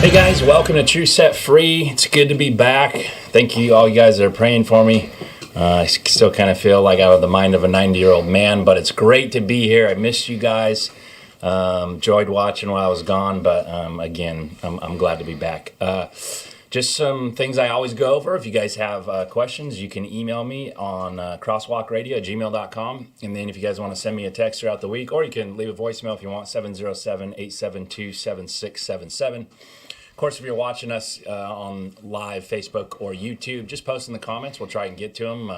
Hey guys, welcome to True Set Free. It's good to be back. Thank you all you guys that are praying for me. I still kind of feel like I have the mind of a 90-year-old man, but it's great to be here. I missed you guys. Enjoyed watching while I was gone, but again, I'm glad to be back. Just some things I always go over. If you guys have questions, you can email me on crosswalkradio@gmail.com. And then if you guys want to send me a text throughout the week, or you can leave a voicemail if you want, 707-872-7677. Of course, if you're watching us on live Facebook or YouTube, just post in the comments. We'll try and get to them.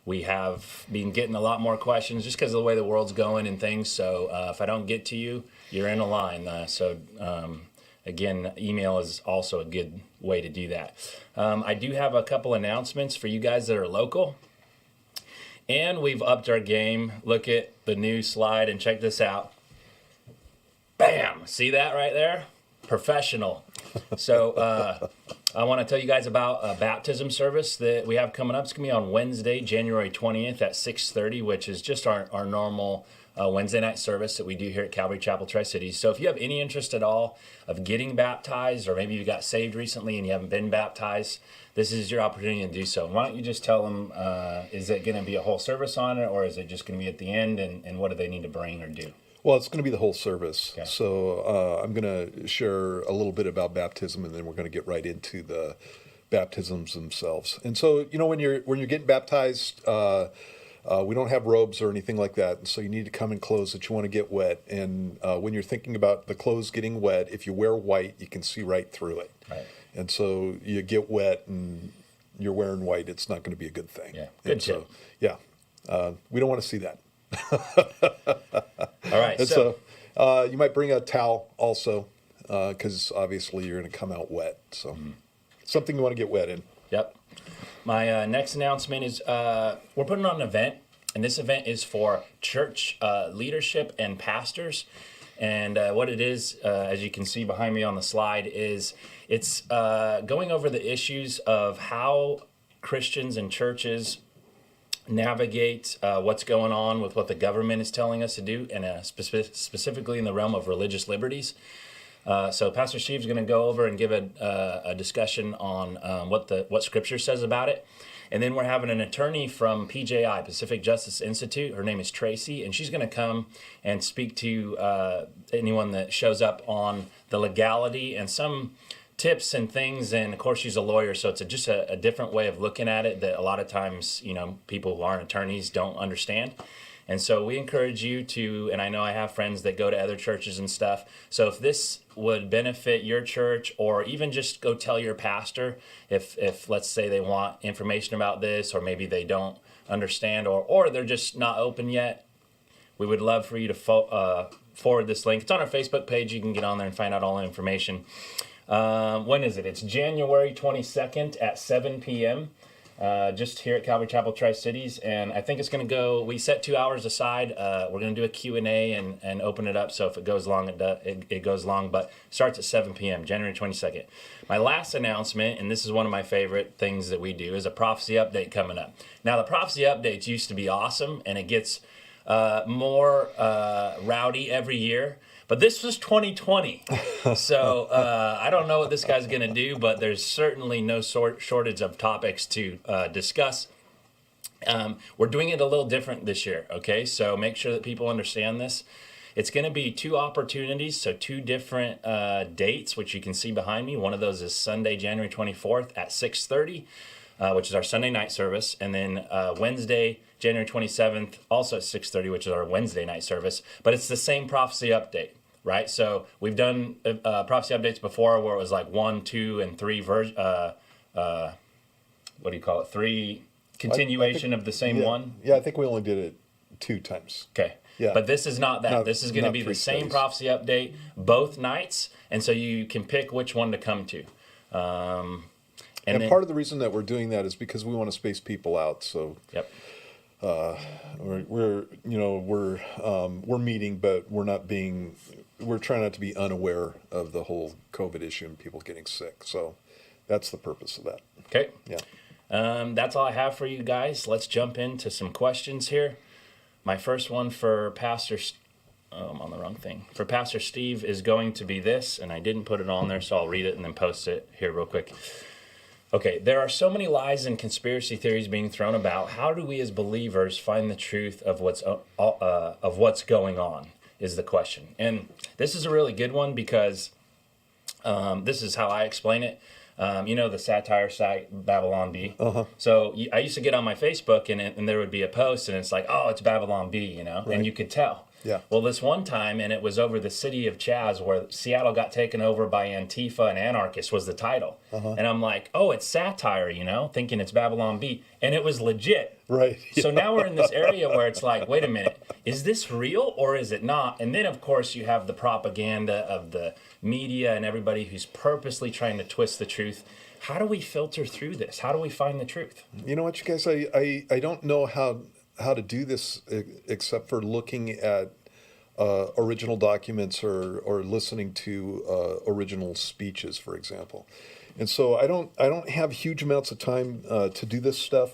We have been getting a lot more questions just because of the way the world's going and things. So if I don't get to you, you're in a line. Again, email is also a good way to do that. I do have a couple announcements for you guys that are local. And we've upped our game. Look at the new slide and check this out. Bam! See that right there? Professional. So I want to tell you guys about a baptism service that we have coming up. It's going to be on Wednesday, January 20th at 6:30, which is just our normal Wednesday night service that we do here at Calvary Chapel, Tri-Cities. So if you have any interest at all of getting baptized, or maybe you got saved recently and you haven't been baptized, this is your opportunity to do so. Why don't you just tell them, is it going to be a whole service on it, or is it just going to be at the end, and what do they need to bring or do? Well, it's going to be the whole service. Okay. So I'm going to share a little bit about baptism, and then we're going to get right into the baptisms themselves. And so, when you're getting baptized, we don't have robes or anything like that, and so you need to come in clothes that you want to get wet. And when you're thinking about the clothes getting wet, if you wear white, you can see right through it. Right. And so you get wet and you're wearing white, it's not going to be a good thing. Yeah. Good tip. So, yeah, we don't want to see that. All right. And so you might bring a towel also, because obviously you're going to come out wet. So something you want to get wet in. Yep. My next announcement is we're putting on an event, and this event is for church leadership and pastors. And what it is, as you can see behind me on the slide, is it's going over the issues of how Christians and churches navigate what's going on with what the government is telling us to do, and specifically in the realm of religious liberties. So Pastor Steve's going to go over and give a discussion on what Scripture says about it. And then we're having an attorney from PJI, Pacific Justice Institute. Her name is Tracy, and she's going to come and speak to anyone that shows up on the legality and some tips and things. And of course, she's a lawyer, so it's just a different way of looking at it that a lot of times, people who aren't attorneys don't understand. And so we encourage you to, and I know I have friends that go to other churches and stuff. So if this would benefit your church, or even just go tell your pastor, if let's say they want information about this, or maybe they don't understand, or they're just not open yet, we would love for you to forward this link. It's on our Facebook page. You can get on there and find out all the information. When is it? It's January 22nd at 7 p.m. Just here at Calvary Chapel, Tri-Cities. And I think it's going to go, we set 2 hours aside. We're going to do a Q&A and open it up. So if it goes long, it goes long, but starts at 7 p.m., January 22nd. My last announcement, and this is one of my favorite things that we do, is a prophecy update coming up. Now, the prophecy updates used to be awesome, and it gets more rowdy every year. But this was 2020, so I don't know what this guy's going to do, but there's certainly no shortage of topics to discuss. We're doing it a little different this year, okay? So make sure that people understand this. It's going to be 2 opportunities, so 2 different dates, which you can see behind me. One of those is Sunday, January 24th at 6:30, which is our Sunday night service, and then Wednesday, January 27th, also at 6:30, which is our Wednesday night service. But it's the same prophecy update. Right, so we've done prophecy updates before where it was like 1, 2, and 3 3 continuation of the same one. Yeah, I think we only did it 2 times. Okay. Yeah. But this is not that. This is going to be the same prophecy update both nights, and so you can pick which one to come to. And then, part of the reason that we're doing that is because we want to space people out. So. Yep. We're meeting, but we're trying not to be unaware of the whole COVID issue and people getting sick. So that's the purpose of that. Okay. Yeah. That's all I have for you guys. Let's jump into some questions here. My first one for Pastor, I'm on the wrong thing. For Pastor Steve is going to be this, and I didn't put it on there, so I'll read it and then post it here real quick. Okay, there are so many lies and conspiracy theories being thrown about. How do we as believers find the truth of what's going on is the question. And this is a really good one because this is how I explain it. You know the satire site Babylon Bee. So I used to get on my Facebook and there would be a post and it's like, oh, it's Babylon Bee, you know, and you could tell. Yeah. Well, this one time, and it was over the city of Chaz, where Seattle got taken over by Antifa and anarchists was the title. And I'm like, oh, it's satire, you know, thinking it's Babylon Bee, and it was legit. Right. So now we're in this area where it's like, wait a minute, is this real or is it not? And then, of course, you have the propaganda of the media and everybody who's purposely trying to twist the truth. How do we filter through this? How do we find the truth? You know what, you guys, I don't know how to do this except for looking at original documents or listening to original speeches, for example. And so I don't have huge amounts of time to do this stuff.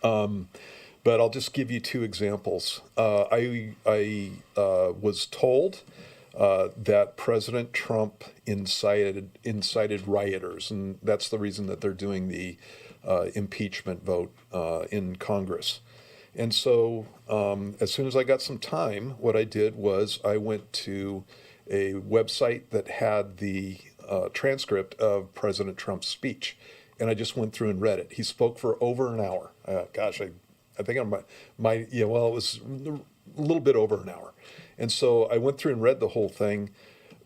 But I'll just give you two examples. I was told that President Trump incited rioters, and that's the reason that they're doing the impeachment vote in Congress. And so as soon as I got some time, what I did was I went to a website that had the transcript of President Trump's speech, and I just went through and read it. He spoke for over an hour. I think it was a little bit over an hour. And so I went through and read the whole thing.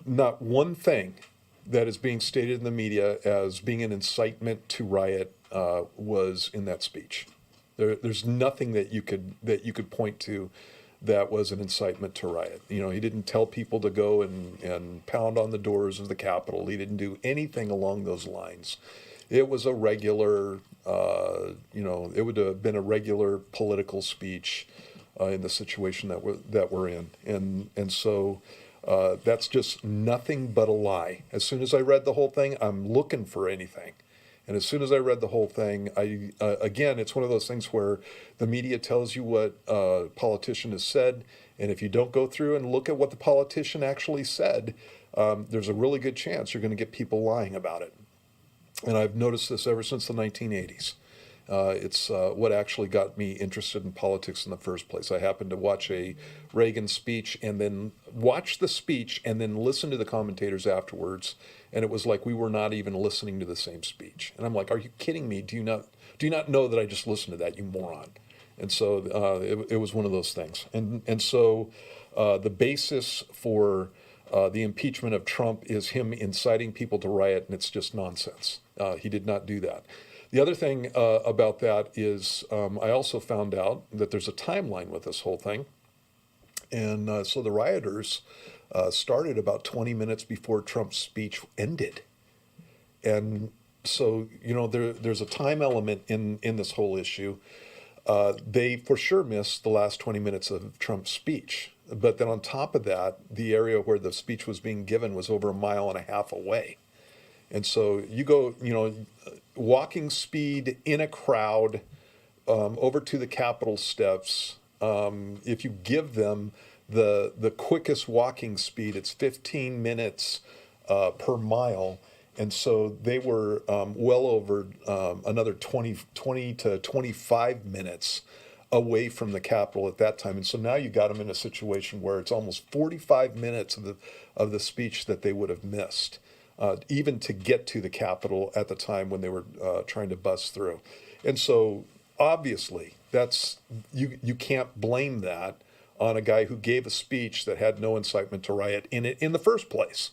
Not one thing that is being stated in the media as being an incitement to riot was in that speech. There's nothing that you could point to that was an incitement to riot. You know, he didn't tell people to go and pound on the doors of the Capitol. He didn't do anything along those lines. It was a regular, it would have been a regular political speech in the situation that we're in, and so that's just nothing but a lie. As soon as I read the whole thing, I'm looking for anything. And as soon as I read the whole thing, again, it's one of those things where the media tells you what a politician has said, and if you don't go through and look at what the politician actually said, there's a really good chance you're going to get people lying about it. And I've noticed this ever since the 1980s. It's what actually got me interested in politics in the first place. I happened to watch a Reagan speech and then watch the speech and then listen to the commentators afterwards, and it was like we were not even listening to the same speech. And I'm like, are you kidding me? Do you not know that I just listened to that, you moron? And so it was one of those things. And so the basis for the impeachment of Trump is him inciting people to riot, and it's just nonsense. He did not do that. The other thing about that is I also found out that there's a timeline with this whole thing. And so the rioters started about 20 minutes before Trump's speech ended. And so, there's a time element in this whole issue. They for sure missed the last 20 minutes of Trump's speech. But then on top of that, the area where the speech was being given was over 1.5 miles away. And so you go, walking speed in a crowd over to the Capitol steps. If you give them the quickest walking speed, it's 15 minutes per mile. And so they were well over another 20 to 25 minutes away from the Capitol at that time. And so now you got them in a situation where it's almost 45 minutes of the speech that they would have missed. Even to get to the Capitol at the time when they were trying to bust through. And so obviously you can't blame that on a guy who gave a speech that had no incitement to riot in it in the first place.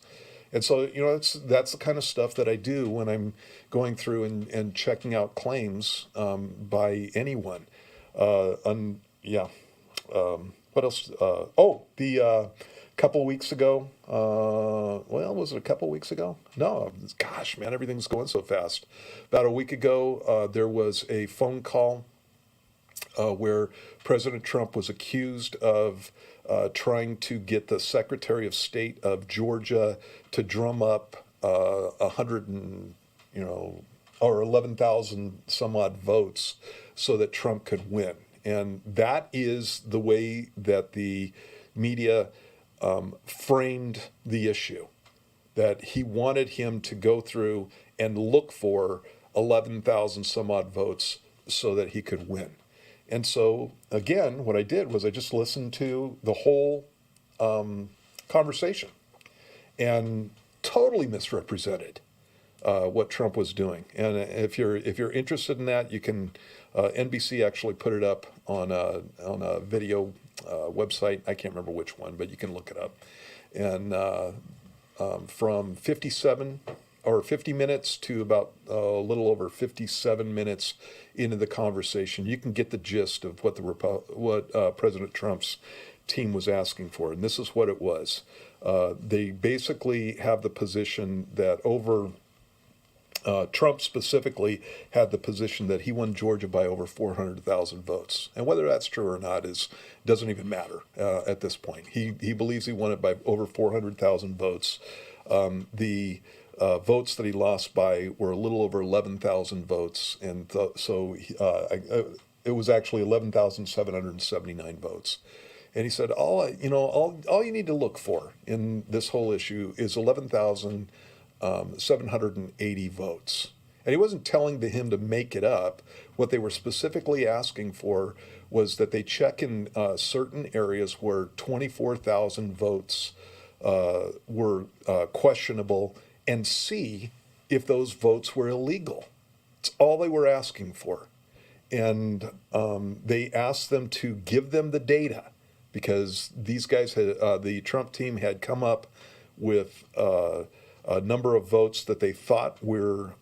And so, that's the kind of stuff that I do when I'm going through and checking out claims by anyone. What else? Couple weeks ago, was it a couple weeks ago? No, gosh, man, everything's going so fast. About a week ago, there was a phone call where President Trump was accused of trying to get the Secretary of State of Georgia to drum up 11,000 some odd votes so that Trump could win. And that is the way that the media framed the issue, that he wanted him to go through and look for 11,000 some odd votes so that he could win. And so, again, what I did was I just listened to the whole conversation and totally misrepresented what Trump was doing. And if you're interested in that, you can NBC actually put it up on a video website. I can't remember which one, but you can look it up. And from 57 or 50 minutes to about a little over 57 minutes into the conversation, you can get the gist of what President Trump's team was asking for. And this is what it was. They basically have the position that Trump specifically had the position that he won Georgia by over 400,000 votes. And whether that's true or not doesn't even matter at this point. He believes he won it by over 400,000 votes. The votes that he lost by were a little over 11,000 votes, and it was actually 11,779 votes. And he said, all you need to look for in this whole issue is 11,780 votes. And he wasn't telling him to make it up. What they were specifically asking for was that they check in certain areas where 24,000 votes were questionable and see if those votes were illegal. It's all they were asking for. And they asked them to give them the data, because these guys the Trump team had come up with a number of votes that they thought were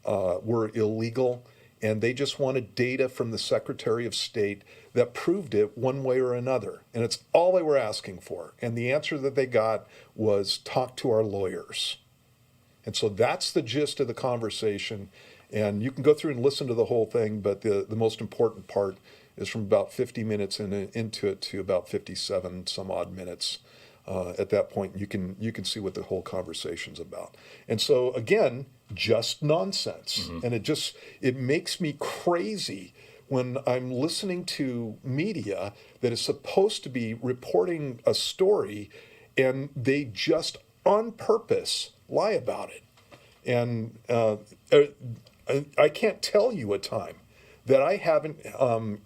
illegal, and they just wanted data from the Secretary of State that proved it one way or another. And it's all they were asking for. And the answer that they got was, talk to our lawyers. And so that's the gist of the conversation. And you can go through and listen to the whole thing, but the most important part is from about 50 minutes into it to about 57 some odd minutes. At that point, you can see what the whole conversation's about. And so, again, just nonsense. Mm-hmm. And it makes me crazy when I'm listening to media that is supposed to be reporting a story, and they just on purpose lie about it. And I can't tell you a time that I haven't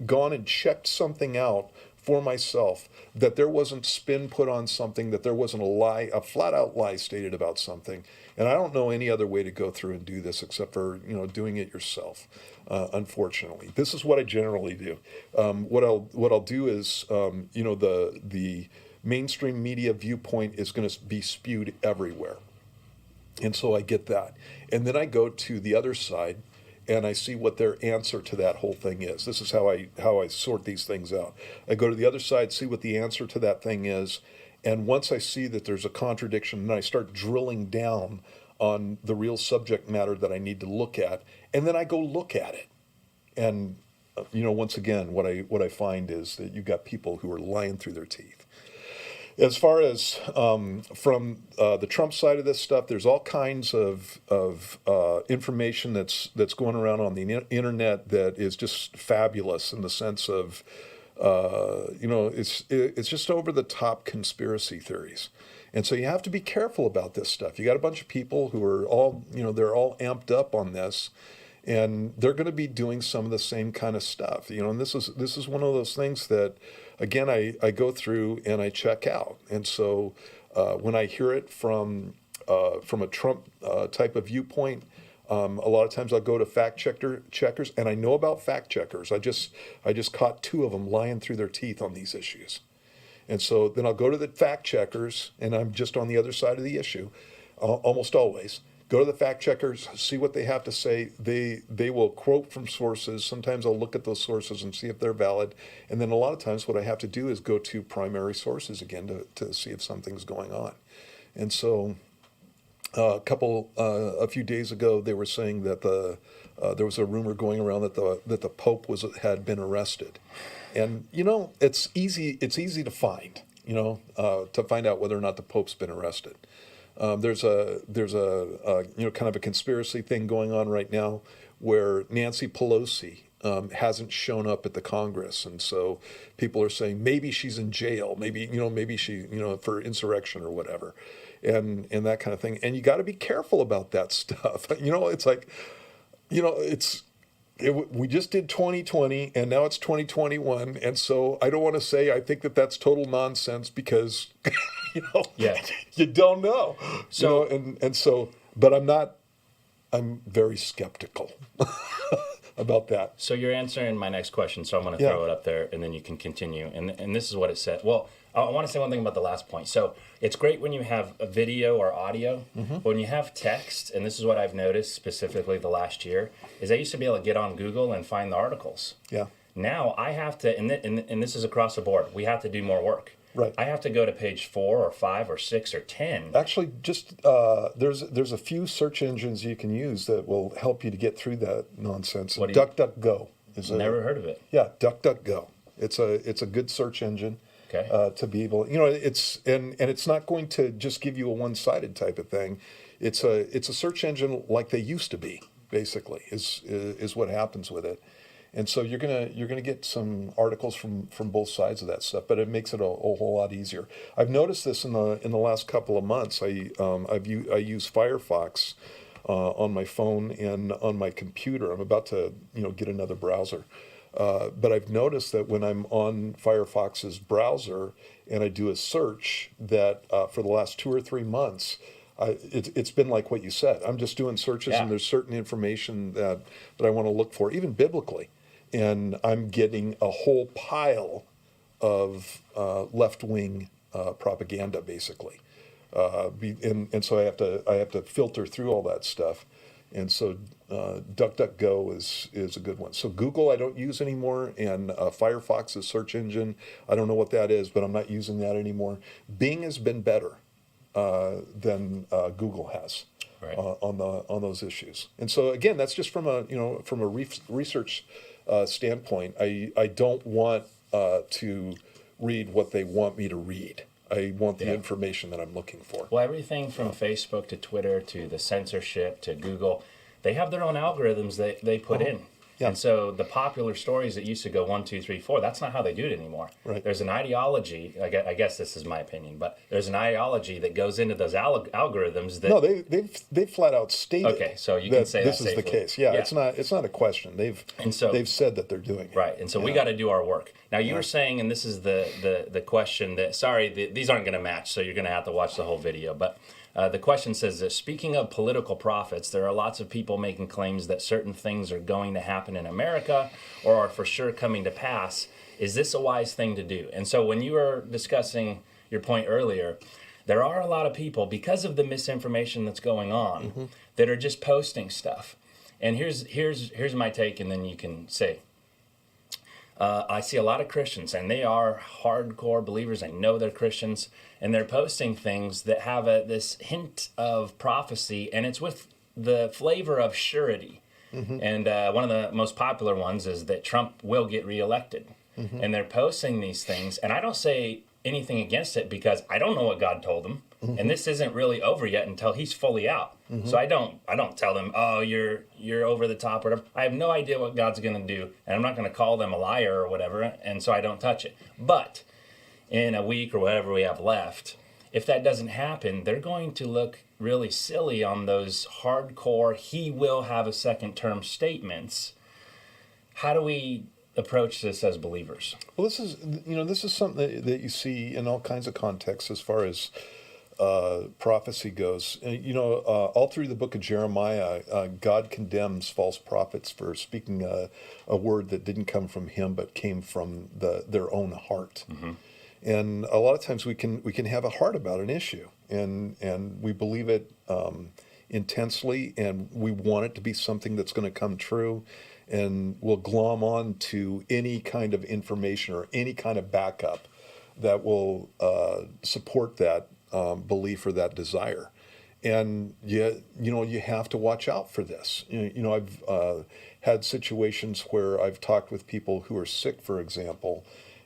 gone and checked something out for myself, that there wasn't spin put on something, that there wasn't a flat out lie stated about something. And I don't know any other way to go through and do this except for doing it yourself. Unfortunately, this is what I generally do. What I'll do is the mainstream media viewpoint is going to be spewed everywhere, and so I get that, and then I go to the other side and I see what their answer to that whole thing is. This is how I sort these things out. I go to the other side, see what the answer to that thing is, and once I see that there's a contradiction, then I start drilling down on the real subject matter that I need to look at, and then I go look at it. And once again, what I find is that you've got people who are lying through their teeth. As far as from the Trump side of this stuff, there's all kinds of information that's going around on the internet that is just fabulous in the sense of it's just over the top conspiracy theories. And so you have to be careful about this stuff. You got a bunch of people who are all they're all amped up on this, and they're going to be doing some of the same kind of stuff. And this is one of those things that, again, I go through and I check out. And so when I hear it from a Trump type of viewpoint, a lot of times I'll go to fact checkers, and I know about fact checkers. I just caught 2 of them lying through their teeth on these issues. And so then I'll go to the fact checkers, and I'm just on the other side of the issue, almost always. Go to the fact checkers, see what they have to say. They will quote from sources. Sometimes I'll look at those sources and see if they're valid. And then a lot of times what I have to do is go to primary sources again to see if something's going on. And so a few days ago, they were saying that there was a rumor going around that the Pope had been arrested. And it's easy to find out whether or not the Pope's been arrested. There's a kind of a conspiracy thing going on right now where Nancy Pelosi hasn't shown up at the Congress, and so people are saying maybe she's in jail, maybe she for insurrection or whatever, and that kind of thing. And you got to be careful about that stuff. It's like, we just did 2020 and now it's 2021, and so I don't want to say I think that's total nonsense because Yeah. you don't know. So- and so, but I'm very skeptical about that. So you're answering my next question, so I'm going to Yeah. throw it up there, and then you can continue. And this is what it said. Well, I want to say one thing about the last point. So it's great when you have a video or audio, but when you have text, and this is what I've noticed specifically the last year, is I used to be able to get on Google and find the articles. Yeah. Now I have to, and this is across the board, we have to do more work. Right. I have to go to page 4 or 5 or 6 or 10. Actually, just there's a few search engines you can use that will help you to get through that nonsense. What do you- DuckDuckGo is Never heard of it. Yeah, DuckDuckGo. It's a good search engine. Okay. To be able, it's and it's not going to just give you a one-sided type of thing. It's a search engine like they used to be. Basically, is what happens with it. And so you're gonna get some articles from both sides of that stuff, but it makes it a whole lot easier. I've noticed this in the last couple of months. I use Firefox on my phone and on my computer. I'm about to get another browser, but I've noticed that when I'm on Firefox's browser and I do a search, that for the last 2 or 3 months. It's been like what you said. I'm just doing searches, Yeah. and there's certain information that I want to look for, even biblically, and I'm getting a whole pile of left-wing propaganda, basically, and so I have to filter through all that stuff, and so DuckDuckGo is a good one. So Google I don't use anymore, and Firefox's search engine, I don't know what that is, but I'm not using that anymore. Bing has been better than Google has Right. on those issues. And so again, that's just from a research standpoint. I don't want to read what they want me to read. I want the Yeah. information that I'm looking for. Well, everything from Facebook to Twitter to the censorship to Google, they have their own algorithms that they put in. Yeah. And so the popular stories that used to go 1, 2, 3, 4, that's not how they do it anymore. Right. There's an ideology, I guess this is my opinion, but there's an ideology that goes into those algorithms that... No, they've flat out stated. Okay, so you can that say this that is the safely. case. Yeah, Yeah. it's not a question. They've said that they're doing it. Right, and so we got to do our work. Now, you were saying, and this is the question that, these aren't going to match, so you're going to have to watch the whole video, but the question says that speaking of political prophets, there are lots of people making claims that certain things are going to happen in America or are for sure coming to pass. Is this a wise thing to do? And so when you were discussing your point earlier, there are a lot of people, because of the misinformation that's going on, that are just posting stuff. And here's my take, and then you can say. I see a lot of Christians, and they are hardcore believers. I know they're Christians, and they're posting things that have this hint of prophecy, and it's with the flavor of surety. And one of the most popular ones is that Trump will get reelected. And they're posting these things, and I don't say anything against it because I don't know what God told them, and this isn't really over yet until he's fully out. So I don't tell them, oh, you're over the top or whatever. I have no idea what God's going to do, and I'm not going to call them a liar or whatever, and so I don't touch it. But in a week or whatever we have left, if that doesn't happen, they're going to look really silly on those hardcore, he will have a second term statements. How do we approach this as believers? Well, this is something that you see in all kinds of contexts as far as prophecy goes. All through the book of Jeremiah, God condemns false prophets for speaking a word that didn't come from him but came from their own heart. And a lot of times we can have a heart about an issue, and we believe it intensely, and we want it to be something that's going to come true, and we'll glom on to any kind of information or any kind of backup that will support that belief or that desire. And you have to watch out for this. I've had situations where I've talked with people who are sick, for example,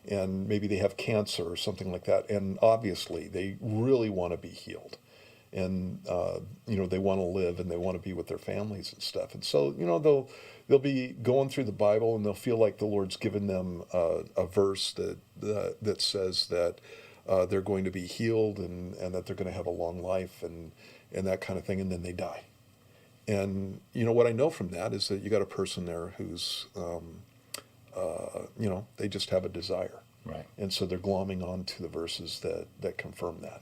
and maybe they have cancer or something like that, and obviously they really want to be healed, and they want to live and they want to be with their families and stuff, and so they'll be going through the Bible and they'll feel like the Lord's given them a verse that says that they're going to be healed and that they're going to have a long life and that kind of thing, and then they die. And what I know from that is that you got a person there who's they just have a desire, Right. and so they're glomming on to the verses that confirm that.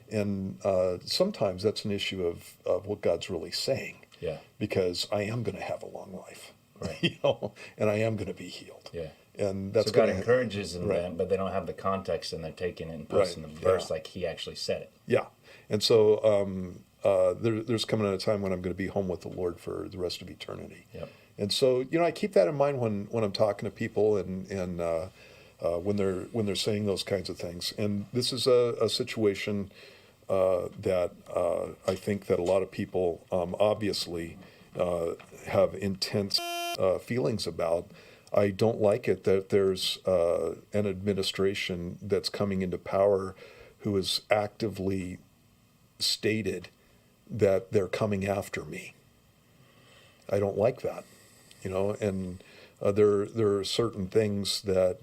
And sometimes that's an issue of what God's really saying. Yeah. Because I am going to have a long life, Right. and I am going to be healed. Yeah. And that's so God gonna, encourages them, right. then, but they don't have the context, and they're taking it and posting the verse like He actually said it. Yeah. And so there's coming a time when I'm going to be home with the Lord for the rest of eternity. Yep. And so I keep that in mind when I'm talking to people and when they're saying those kinds of things. And this is a situation that I think that a lot of people obviously have intense feelings about. I don't like it that there's an administration that's coming into power who has actively stated that they're coming after me. I don't like that, and there are certain things that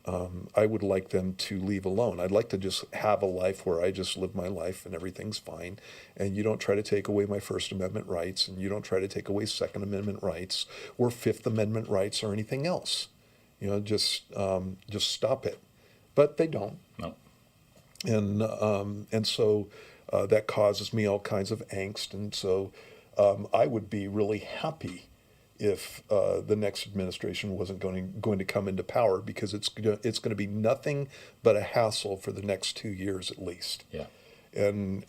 I would like them to leave alone. I'd like to just have a life where I just live my life and everything's fine, and you don't try to take away my First Amendment rights, and you don't try to take away Second Amendment rights or Fifth Amendment rights or anything else. Just stop it. But they don't. No. And so that causes me all kinds of angst, and so I would be really happy if the next administration wasn't going to come into power, because it's going to be nothing but a hassle for the next 2 years at least. Yeah. And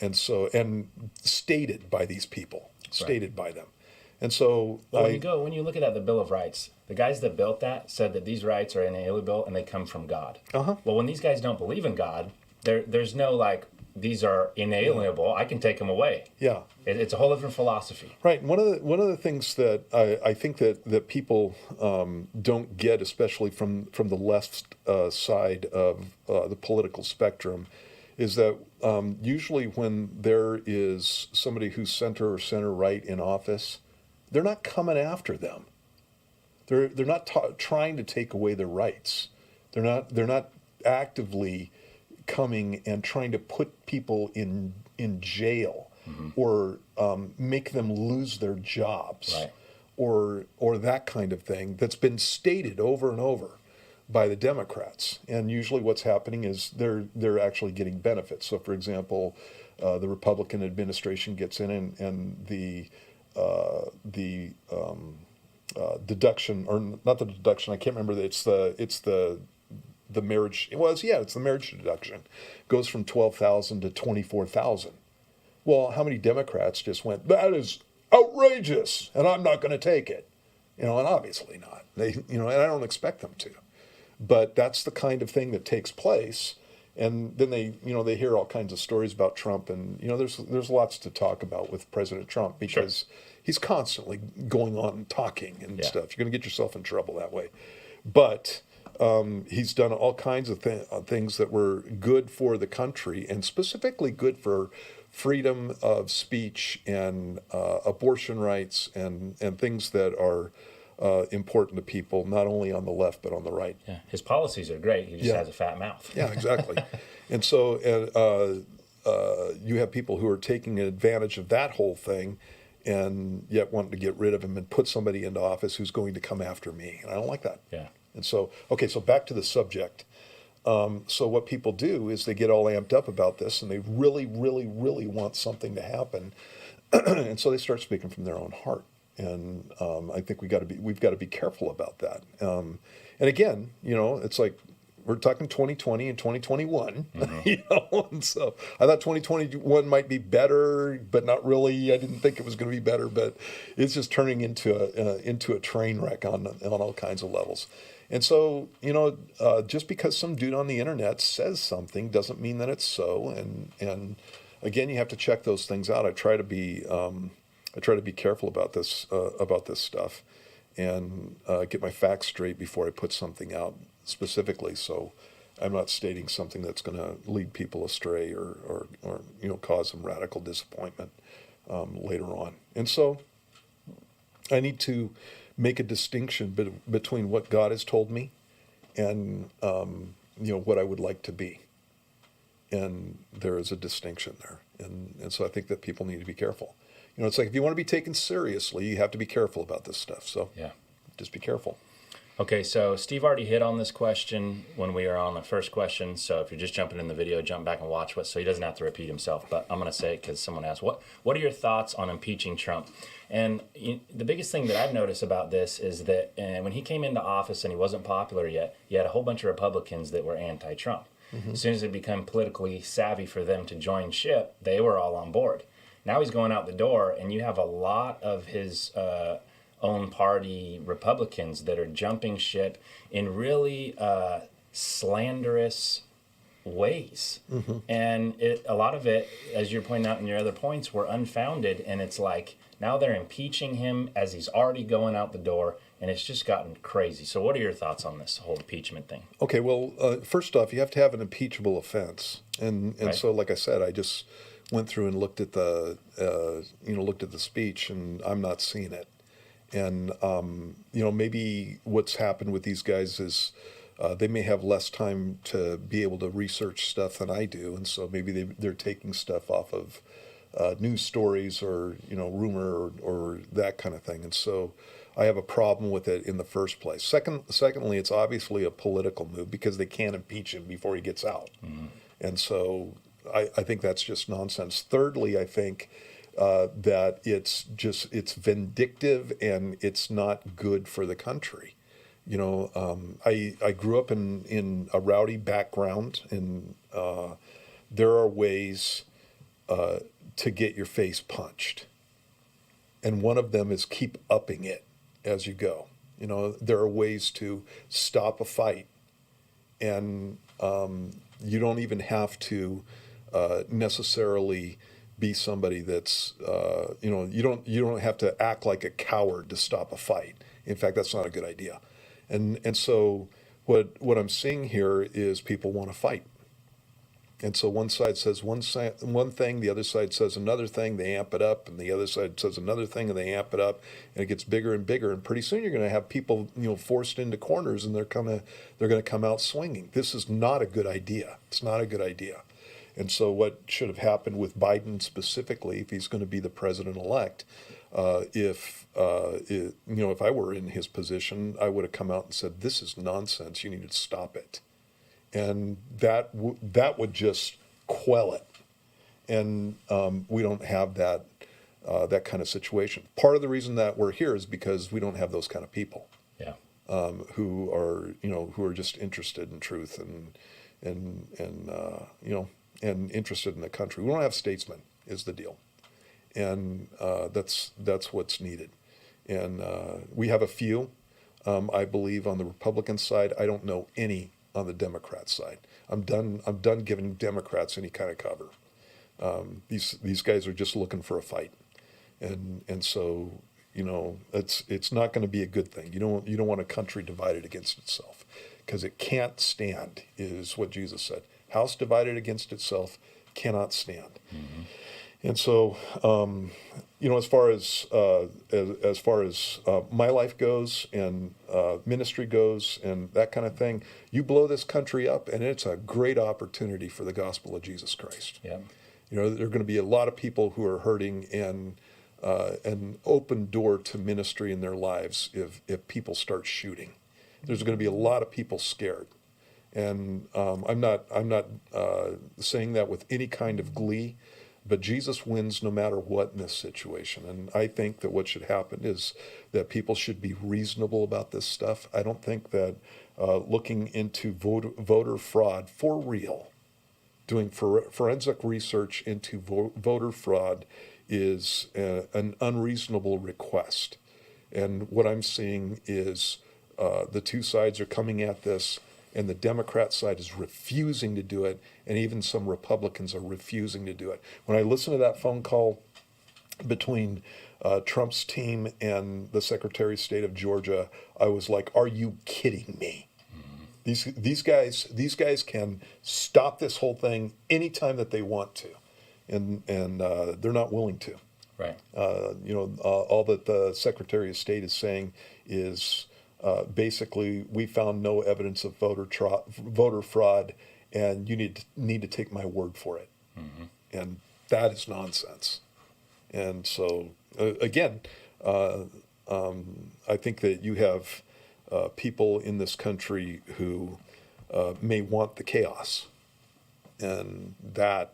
stated by these people, stated by them. And so when you look at the Bill of Rights, the guys that built that said that these rights are inalienable and they come from God. Uh-huh. Well, when these guys don't believe in God, there's no these are inalienable. I can take them away. Yeah. It's a whole different philosophy. Right. One of the things that I think that people don't get, especially from the left side of the political spectrum, is that usually when there is somebody who's center or center right in office, they're not coming after them. They're not trying to take away their rights. They're not actively coming and trying to put people in jail, mm-hmm. or make them lose their jobs, right. or that kind of thing that's been stated over and over by the Democrats. And usually what's happening is they're actually getting benefits. So, for example, the Republican administration gets in and the deduction, or not the deduction, I can't remember, it's the marriage, it's the marriage deduction, goes from $12,000 to $24,000. Well, how many Democrats just went, that is outrageous, and I'm not going to take it? And obviously not. They, and I don't expect them to. But that's the kind of thing that takes place. And then they hear all kinds of stories about Trump, and there's lots to talk about with President Trump, because he's constantly going on and talking and stuff. You're going to get yourself in trouble that way. But he's done all kinds of things that were good for the country, and specifically good for freedom of speech and abortion rights and things that are important to people, not only on the left but on the right. Yeah, his policies are great. He just has a fat mouth. Yeah, exactly. And so you have people who are taking advantage of that whole thing, and yet wanting to get rid of him and put somebody into office who's going to come after me. And I don't like that. Yeah. And so, so back to the subject. So what people do is they get all amped up about this, and they really, really, really want something to happen. And so they start speaking from their own heart. And I think we've got to be careful about that. And again, it's like we're talking 2020 and 2021, mm-hmm. And so I thought 2021 might be better, but not really. I didn't think it was going to be better, but it's just turning into a train wreck on all kinds of levels. And so, just because some dude on the internet says something doesn't mean that it's so. And again, you have to check those things out. I try to be careful about this stuff, and get my facts straight before I put something out specifically. So I'm not stating something that's going to lead people astray or cause them radical disappointment later on. And so I need to make a distinction between what God has told me and what I would like to be. And there is a distinction there. And so I think that people need to be careful. It's like if you want to be taken seriously, you have to be careful about this stuff. So Yeah. just be careful. Okay, so Steve already hit on this question when we were on the first question. So if you're just jumping in the video, jump back and watch so he doesn't have to repeat himself. But I'm going to say it because someone asked, what are your thoughts on impeaching Trump? And the biggest thing that I've noticed about this is that when he came into office and he wasn't popular yet, you had a whole bunch of Republicans that were anti-Trump. Mm-hmm. As soon as it became politically savvy for them to join ship, they were all on board. Now he's going out the door, and you have a lot of his own party Republicans that are jumping ship in really slanderous ways. Mm-hmm. And a lot of it, as you're pointing out in your other points, were unfounded. And it's like now they're impeaching him as he's already going out the door. And it's just gotten crazy. So what are your thoughts on this whole impeachment thing? Okay, well, first off, you have to have an impeachable offense. And Right. So, like I said, I just went through and looked at the speech, and I'm not seeing it. And, maybe what's happened with these guys is they may have less time to be able to research stuff than I do. And so maybe they're taking stuff off of news stories or, rumor or that kind of thing. And so I have a problem with it in the first place. Secondly, it's obviously a political move because they can't impeach him before he gets out. Mm-hmm. And so I think that's just nonsense. Thirdly, I think that it's vindictive and it's not good for the country. I grew up in a rowdy background, and there are ways to get your face punched. And one of them is keep upping it as you go. There are ways to stop a fight, and you don't even have to necessarily be somebody that's you don't have to act like a coward to stop a fight. In fact, that's not a good idea. And so what I'm seeing here is people want to fight. And so one side says one thing, the other side says another thing, they amp it up, and the other side says another thing, and they amp it up, and it gets bigger and bigger. And pretty soon you're going to have people, forced into corners, and they're going to come out swinging. This is not a good idea. It's not a good idea. And so what should have happened with Biden specifically, if he's going to be the president-elect, if I were in his position, I would have come out and said, "This is nonsense. You need to stop it." And that would just quell it. And we don't have that kind of situation. Part of the reason that we're here is because we don't have those kind of people. Yeah. Who are just interested in truth and interested in the country. We don't have statesmen, is the deal, and that's what's needed. And we have a few, I believe, on the Republican side. I don't know any on the Democrat side. I'm done giving Democrats any kind of cover. These guys are just looking for a fight, and so it's not going to be a good thing. You don't want a country divided against itself, because it can't stand, is what Jesus said. House divided against itself cannot stand. Mm-hmm. And so, as far as my life goes and ministry goes and that kind of thing, you blow this country up, and it's a great opportunity for the gospel of Jesus Christ. Yeah. There are going to be a lot of people who are hurting, and an open door to ministry in their lives if people start shooting. There's going to be a lot of people scared. And I'm not saying that with any kind of glee, but Jesus wins no matter what in this situation. And I think that what should happen is that people should be reasonable about this stuff. I don't think that looking into voter fraud for real, doing forensic research into voter fraud is an unreasonable request. And what I'm seeing is the two sides are coming at this, and the Democrat side is refusing to do it, and even some Republicans are refusing to do it. When I listened to that phone call between Trump's team and the Secretary of State of Georgia, I was like, "Are you kidding me?" Mm-hmm. These guys can stop this whole thing anytime that they want to, and they're not willing to. Right. All that the Secretary of State is saying is basically we found no evidence of voter fraud, and you need to take my word for it, and that is nonsense. And so again, I think that you have people in this country who may want the chaos, and that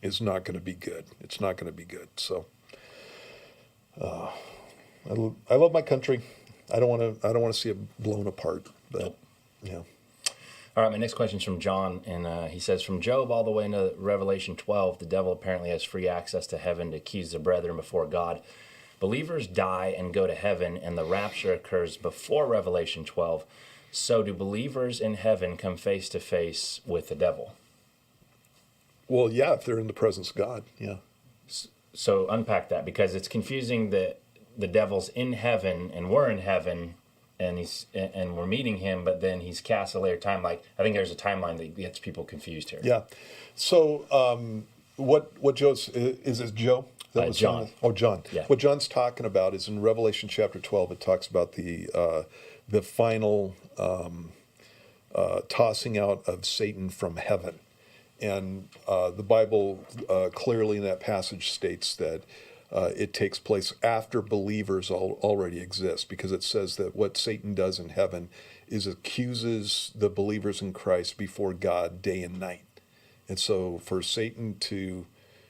is not going to be good. It's not going to be good. So. I love my country. I don't want to see it blown apart. But Nope. yeah, All right, my next question is from John, and he says, from Job all the way into Revelation 12, the devil apparently has free access to heaven to accuse the brethren before God. Believers die and go to heaven, and the rapture occurs before Revelation 12. So do believers in heaven come face to face with the devil? well, yeah, if they're in the presence of God, yeah. So unpack that, because it's confusing that the devil's in heaven and we're in heaven, and we're meeting him, but then he's cast a later time. Like, I think there's a timeline that gets people confused here. Yeah. So what Joe's is it Joe? That was John. Oh, John. Yeah. What John's talking about is in Revelation chapter 12. It talks about the final tossing out of Satan from heaven, and the Bible clearly in that passage states that it takes place after believers already exist, because it says that what Satan does in heaven is accuses the believers in Christ before God day and night. And so for Satan to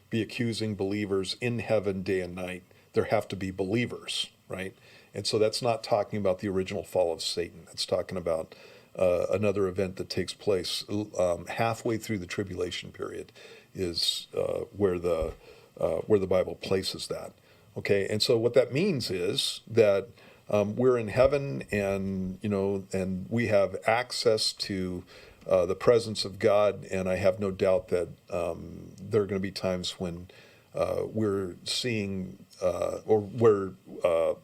be accusing believers in heaven day and night, there have to be believers, right? And so that's not talking about the original fall of Satan. That's talking about another event that takes place halfway through the tribulation period is where the Bible places that. Okay, and so what that means is that we're in heaven, and and we have access to the presence of God, and I have no doubt that there are going to be times when we're seeing or where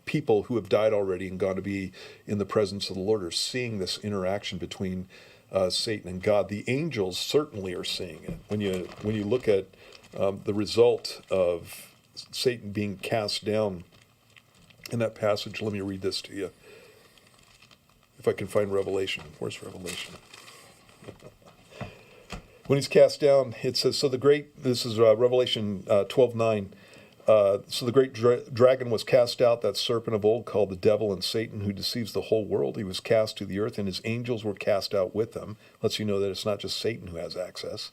people who have died already and gone to be in the presence of the Lord are seeing this interaction between Satan and God. The angels certainly are seeing it. When you look at the result of Satan being cast down in that passage, let me read this to you. If I can find Revelation. Where's Revelation? When he's cast down, it says, this is Revelation 12:9. So the great dragon was cast out, that serpent of old called the devil and Satan, who deceives the whole world. He was cast to the earth, and his angels were cast out with him. Lets you know that it's not just Satan who has access.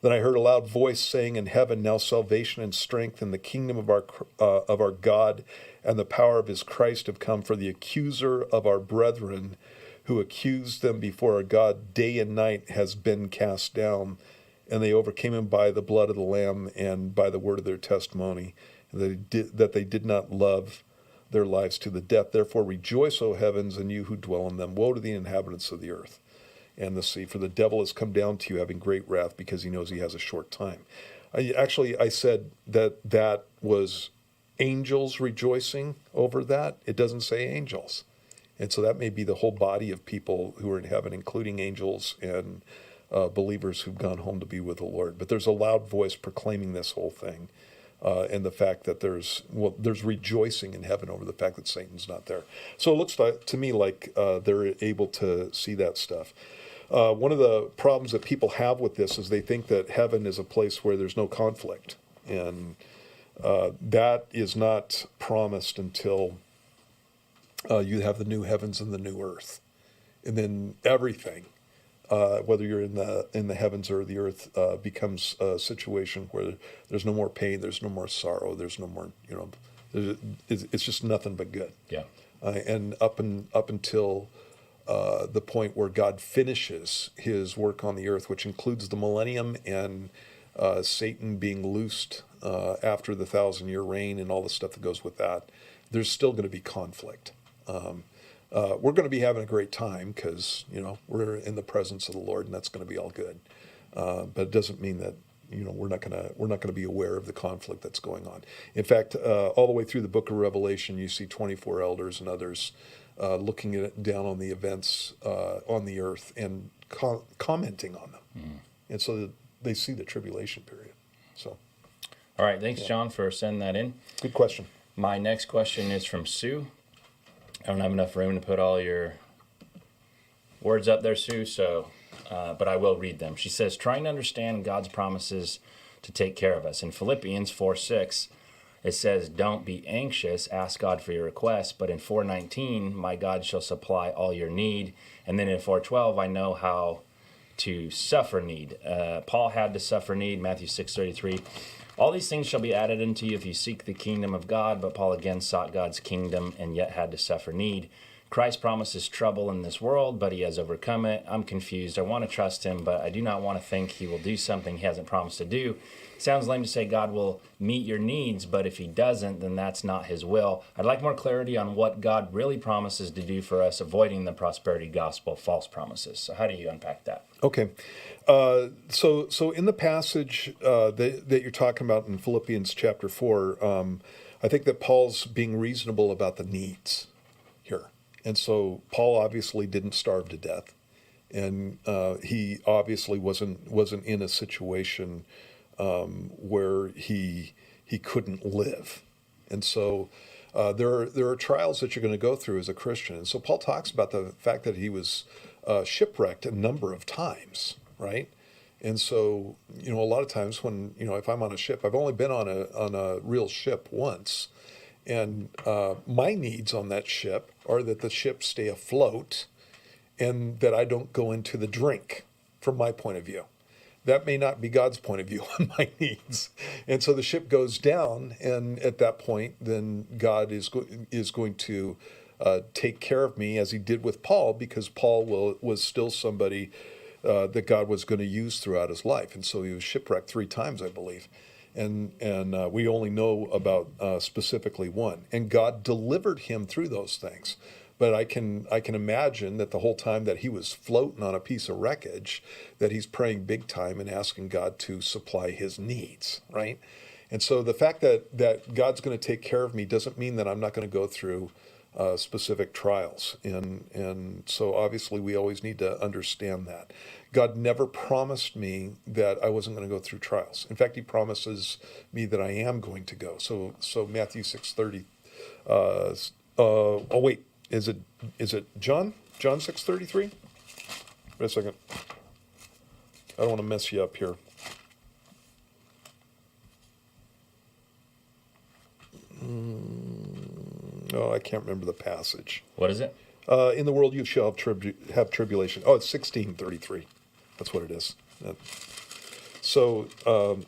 Then I heard a loud voice saying in heaven, now salvation and strength and the kingdom of our God and the power of his Christ have come, for the accuser of our brethren who accused them before our God day and night has been cast down, and they overcame him by the blood of the Lamb and by the word of their testimony, that they did not love their lives to the death. Therefore rejoice, O heavens, and you who dwell in them. Woe to the inhabitants of the earth and the sea, for the devil has come down to you having great wrath, because he knows he has a short time. I said that was angels rejoicing over that. It doesn't say angels. And so that may be the whole body of people who are in heaven, including angels and believers who've gone home to be with the Lord. But there's a loud voice proclaiming this whole thing, and the fact that there's rejoicing in heaven over the fact that Satan's not there. So it looks to me like they're able to see that stuff. One of the problems that people have with this is they think that heaven is a place where there's no conflict, and that is not promised until you have the new heavens and the new earth, and then everything, whether you're in the heavens or the earth, becomes a situation where there's no more pain, there's no more sorrow, there's no more it's just nothing but good. Yeah. And up until the point where God finishes his work on the earth, which includes the millennium and Satan being loosed after the 1,000-year reign and all the stuff that goes with that, there's still going to be conflict. We're going to be having a great time because we're in the presence of the Lord, and that's going to be all good. But it doesn't mean that we're not going to be aware of the conflict that's going on. In fact, all the way through the book of Revelation, you see 24 elders and others looking down on the events on the earth and commenting on them, and so they see the tribulation period. So. All right, thanks, John, for sending that in. Good question. My next question is from Sue. I don't have enough room to put all your words up there, Sue, but I will read them. She says, trying to understand God's promises to take care of us. In Philippians 4:6, it says, don't be anxious, ask God for your requests. But in 4:19, my God shall supply all your need. And then in 4:12, I know how to suffer need. Paul had to suffer need, Matthew 6:33. All these things shall be added unto you if you seek the kingdom of God. But Paul again sought God's kingdom and yet had to suffer need. Christ promises trouble in this world, but he has overcome it. I'm confused. I want to trust him, but I do not want to think he will do something he hasn't promised to do. Sounds lame to say God will meet your needs, but if he doesn't, then that's not his will. I'd like more clarity on what God really promises to do for us, avoiding the prosperity gospel false promises. So how do you unpack that? Okay. So in the passage that you're talking about in Philippians chapter 4, I think that Paul's being reasonable about the needs here. And so Paul obviously didn't starve to death. And he obviously wasn't in a situation where he couldn't live. And so there are trials that you're going to go through as a Christian. And so Paul talks about the fact that he was shipwrecked a number of times, right? And so, a lot of times when, if I'm on a ship, I've only been on a real ship once. And my needs on that ship are that the ship stay afloat and that I don't go into the drink, from my point of view. That may not be God's point of view on my needs. And so the ship goes down, and at that point, then God is going to take care of me, as he did with Paul, because Paul was still somebody that God was going to use throughout his life. And so he was shipwrecked 3 times, I believe. And we only know about specifically one. And God delivered him through those things. But I can imagine that the whole time that he was floating on a piece of wreckage, that he's praying big time and asking God to supply his needs, right? And so the fact that God's going to take care of me doesn't mean that I'm not going to go through specific trials. And so obviously we always need to understand that. God never promised me that I wasn't going to go through trials. In fact, he promises me that I am going to go. So Matthew 6:30. Oh wait, is it John 6:33? Wait a second. I don't want to mess you up here. Oh, I can't remember the passage. What is it? In the world you shall have tribulation. Oh, it's 16:33. That's what it is. So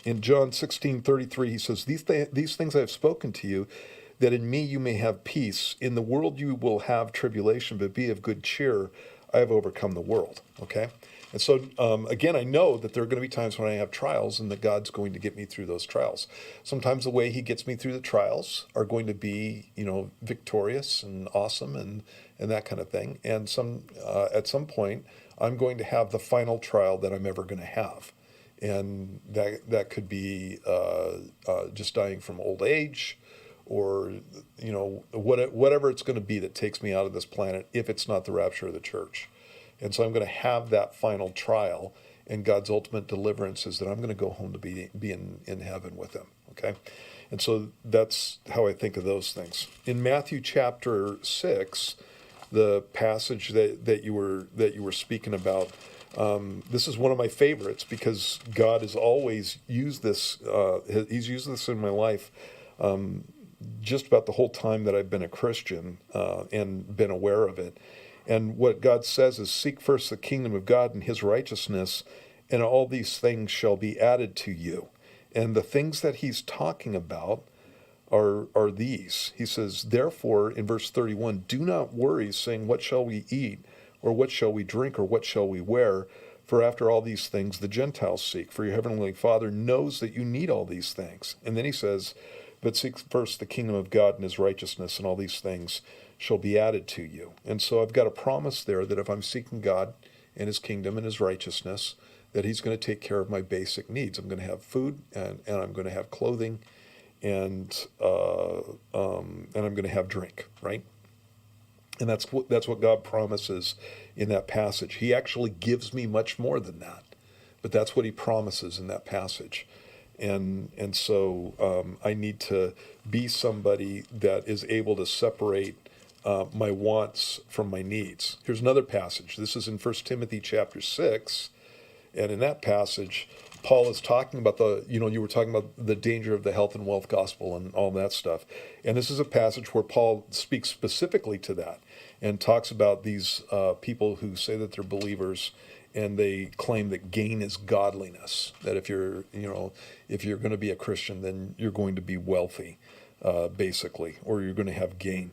in John 16:33, he says, these things I have spoken to you, that in me you may have peace. In the world you will have tribulation, but be of good cheer. I have overcome the world. Okay? And so, again, I know that there are going to be times when I have trials and that God's going to get me through those trials. Sometimes the way he gets me through the trials are going to be, victorious and awesome and that kind of thing. And at some point, I'm going to have the final trial that I'm ever going to have. And that could be just dying from old age, or whatever it's going to be that takes me out of this planet, if it's not the rapture of the church. And so I'm going to have that final trial, and God's ultimate deliverance is that I'm going to go home to be in heaven with him. Okay, and so that's how I think of those things. In Matthew chapter 6, the passage that you were speaking about, this is one of my favorites because God has always used this. He's used this in my life. Just about the whole time that I've been a Christian and been aware of it. And what God says is, seek first the kingdom of God and his righteousness, and all these things shall be added to you. And the things that he's talking about are these. He says, therefore, in verse 31, do not worry, saying, what shall we eat, or what shall we drink, or what shall we wear? For after all these things the Gentiles seek. For your heavenly Father knows that you need all these things. And then he says, but seek first the kingdom of God and his righteousness, and all these things shall be added to you. And so I've got a promise there that if I'm seeking God and his kingdom and his righteousness, that he's going to take care of my basic needs. I'm going to have food, and I'm going to have clothing, and I'm going to have drink, right? And that's what God promises in that passage. He actually gives me much more than that, but that's what he promises in that passage. And so I need to be somebody that is able to separate my wants from my needs. Here's another passage. This is in 1 Timothy chapter 6. And in that passage, Paul is talking about you were talking about the danger of the health and wealth gospel and all that stuff. And this is a passage where Paul speaks specifically to that and talks about these people who say that they're believers and they claim that gain is godliness. That if you're going to be a Christian, then you're going to be wealthy, basically, or you're going to have gain.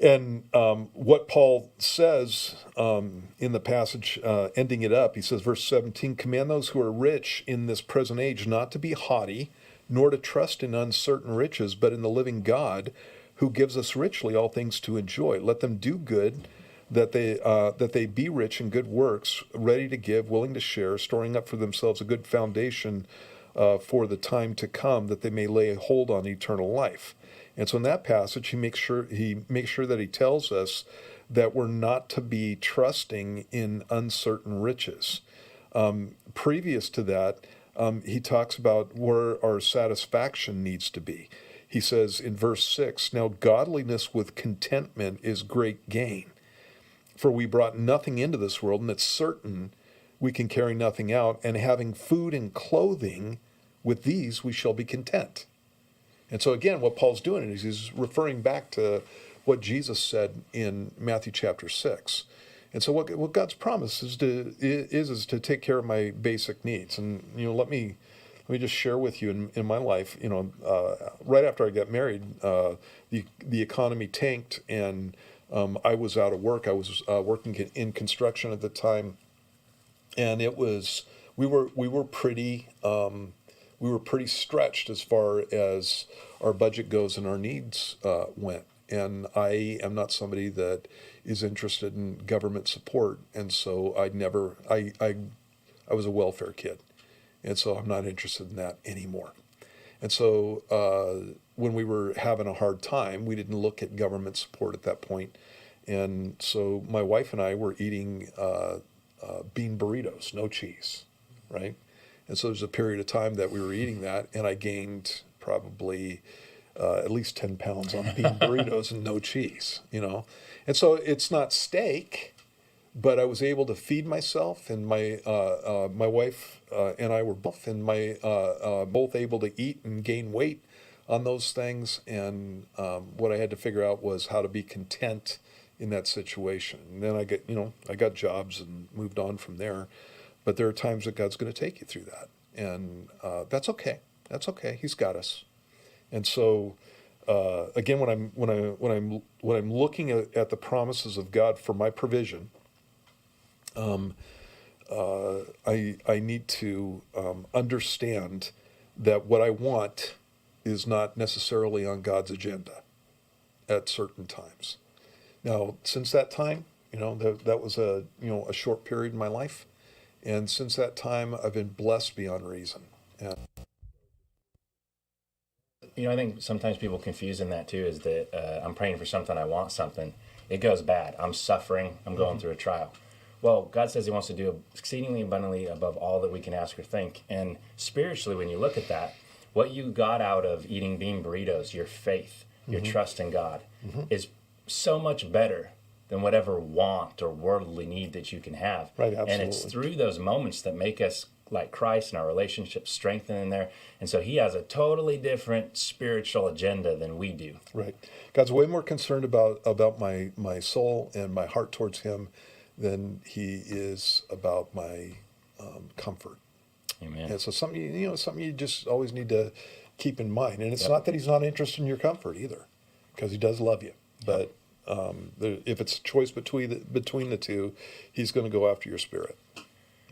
And what Paul says in the passage, ending it up, he says, verse 17, command those who are rich in this present age not to be haughty, nor to trust in uncertain riches, but in the living God, who gives us richly all things to enjoy. Let them do good, that they be rich in good works, ready to give, willing to share, storing up for themselves a good foundation for the time to come, that they may lay a hold on eternal life. And so in that passage, he makes sure that he tells us that we're not to be trusting in uncertain riches. Previous to that, he talks about where our satisfaction needs to be. He says in verse 6, now godliness with contentment is great gain. For we brought nothing into this world, and it's certain we can carry nothing out, and having food and clothing, with these we shall be content. And so again, what Paul's doing is he's referring back to what Jesus said in Matthew chapter 6. And so what God's promise is to take care of my basic needs. And let me just share with you in my life. Right after I got married, the economy tanked, and I was out of work. I was working in construction at the time, and we were pretty stretched as far as our budget goes and our needs went. And I am not somebody that is interested in government support, and so I was a welfare kid, and so I'm not interested in that anymore. And so when we were having a hard time, we didn't look at government support at that point. And so my wife and I were eating bean burritos, no cheese, right? And so there's a period of time that we were eating that, and I gained probably at least 10 pounds on bean burritos and no cheese, And so it's not steak, but I was able to feed myself, and my wife and I were both able to eat and gain weight on those things. And what I had to figure out was how to be content in that situation. And then I got jobs and moved on from there. But there are times that God's going to take you through that, and that's okay. That's okay. He's got us. And so, again, when I'm looking at the promises of God for my provision, I need to understand that what I want is not necessarily on God's agenda at certain times. Now, since that time, that was a short period in my life. And since that time, I've been blessed beyond reason. And I think sometimes people confuse in that too, is that I'm praying for something, I want something. It goes bad. I'm suffering. I'm going through a trial. Well, God says he wants to do exceedingly abundantly above all that we can ask or think. And spiritually, when you look at that, what you got out of eating bean burritos, your faith, your trust in God, is so much better than whatever want or worldly need that you can have. Right, absolutely. And it's through those moments that make us like Christ and our relationships strengthen in there. And so he has a totally different spiritual agenda than we do. Right. God's way more concerned about my soul and my heart towards him than he is about my comfort. Amen. And so something you just always need to keep in mind. And it's not that he's not interested in your comfort either, because he does love you. But if it's a choice between the two, he's going to go after your spirit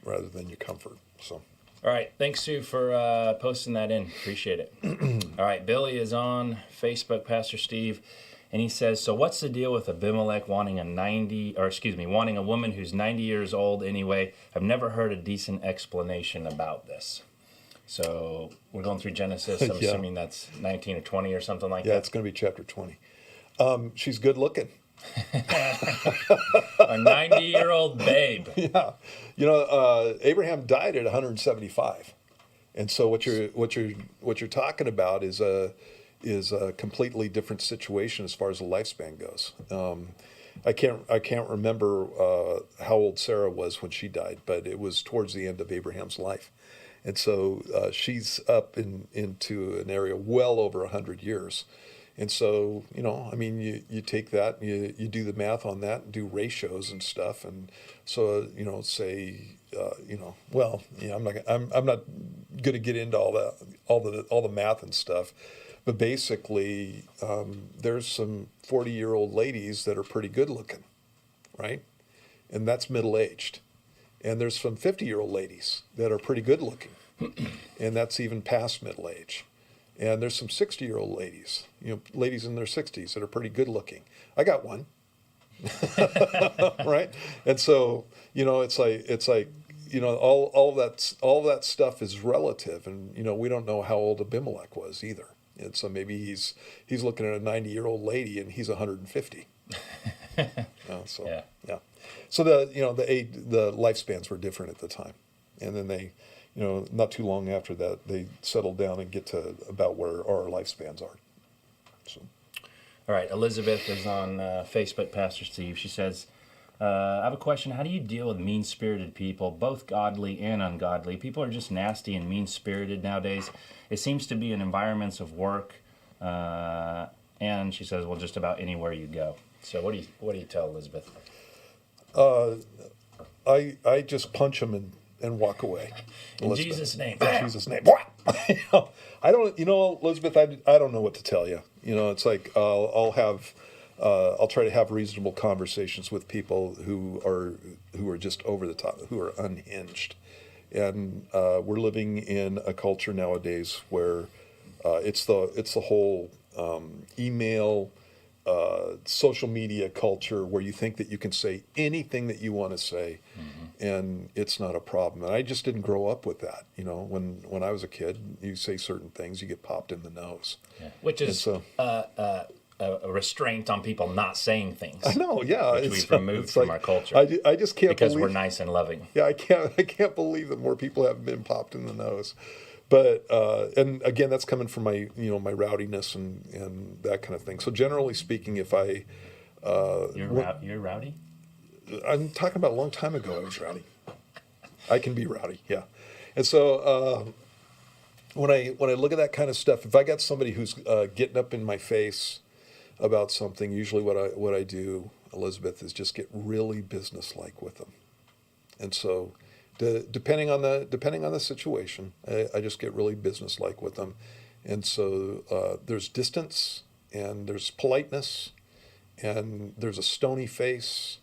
rather than your comfort. So, all right, thanks Sue for posting that in. Appreciate it. All right, Billy is on Facebook, Pastor Steve, and he says, so what's the deal with Abimelech wanting a woman who's 90 years old anyway? I've never heard a decent explanation about this. So we're going through Genesis. I'm assuming that's 19 or 20 or something like that. Yeah, it's going to be chapter 20. She's good looking. A 90-year-old babe. Yeah. Abraham died at 175. And so what you're talking about is a completely different situation as far as the lifespan goes. I can't remember how old Sarah was when she died, but it was towards the end of Abraham's life, and so she's up into an area well over 100 years. And so, I mean, you take that, and you do the math on that, and do ratios and stuff, and so say, well, I'm not going to get into all the math and stuff, but basically, there's some 40-year-old ladies that are pretty good looking, right? And that's middle aged, and there's some 50-year-old ladies that are pretty good looking, and that's even past middle age. And there's some 60-year-old ladies, ladies in their 60s that are pretty good looking. I got one, right? And so, it's like, all that stuff is relative, and we don't know how old Abimelech was either. And so maybe he's looking at a 90-year-old lady and he's 150. So yeah. So the lifespans were different at the time, and then they, not too long after that, they settled down and get to about where our lifespans are. So. All right, Elizabeth is on Facebook, Pastor Steve. She says, I have a question. How do you deal with mean-spirited people, both godly and ungodly? People are just nasty and mean-spirited nowadays. It seems to be in environments of work, and she says, well, just about anywhere you go. So what do you tell Elizabeth? I just punch them and walk away. In Jesus' name. In Jesus' name. I don't, Elizabeth, I don't know what to tell you. It's like I'll try to have reasonable conversations with people who are just over the top, who are unhinged. And we're living in a culture nowadays where it's the whole email, social media culture where you think that you can say anything that you want to say, and it's not a problem. And I just didn't grow up with that. When I was a kid, you say certain things, you get popped in the nose. Yeah. Which is a restraint on people not saying things. I know, yeah. Which we've removed from our culture. I just can't because believe, we're nice and loving. Yeah, I can't believe that more people haven't been popped in the nose. But and again, that's coming from my my rowdiness and that kind of thing. So generally speaking, if I you're rowdy. I'm talking about a long time ago. I was rowdy. I can be rowdy, yeah. And so when I look at that kind of stuff, if I got somebody who's getting up in my face about something, usually what I do, Elizabeth, is just get really businesslike with them. And so depending on the situation, I just get really businesslike with them. And so there's distance, and there's politeness, and there's a stony face,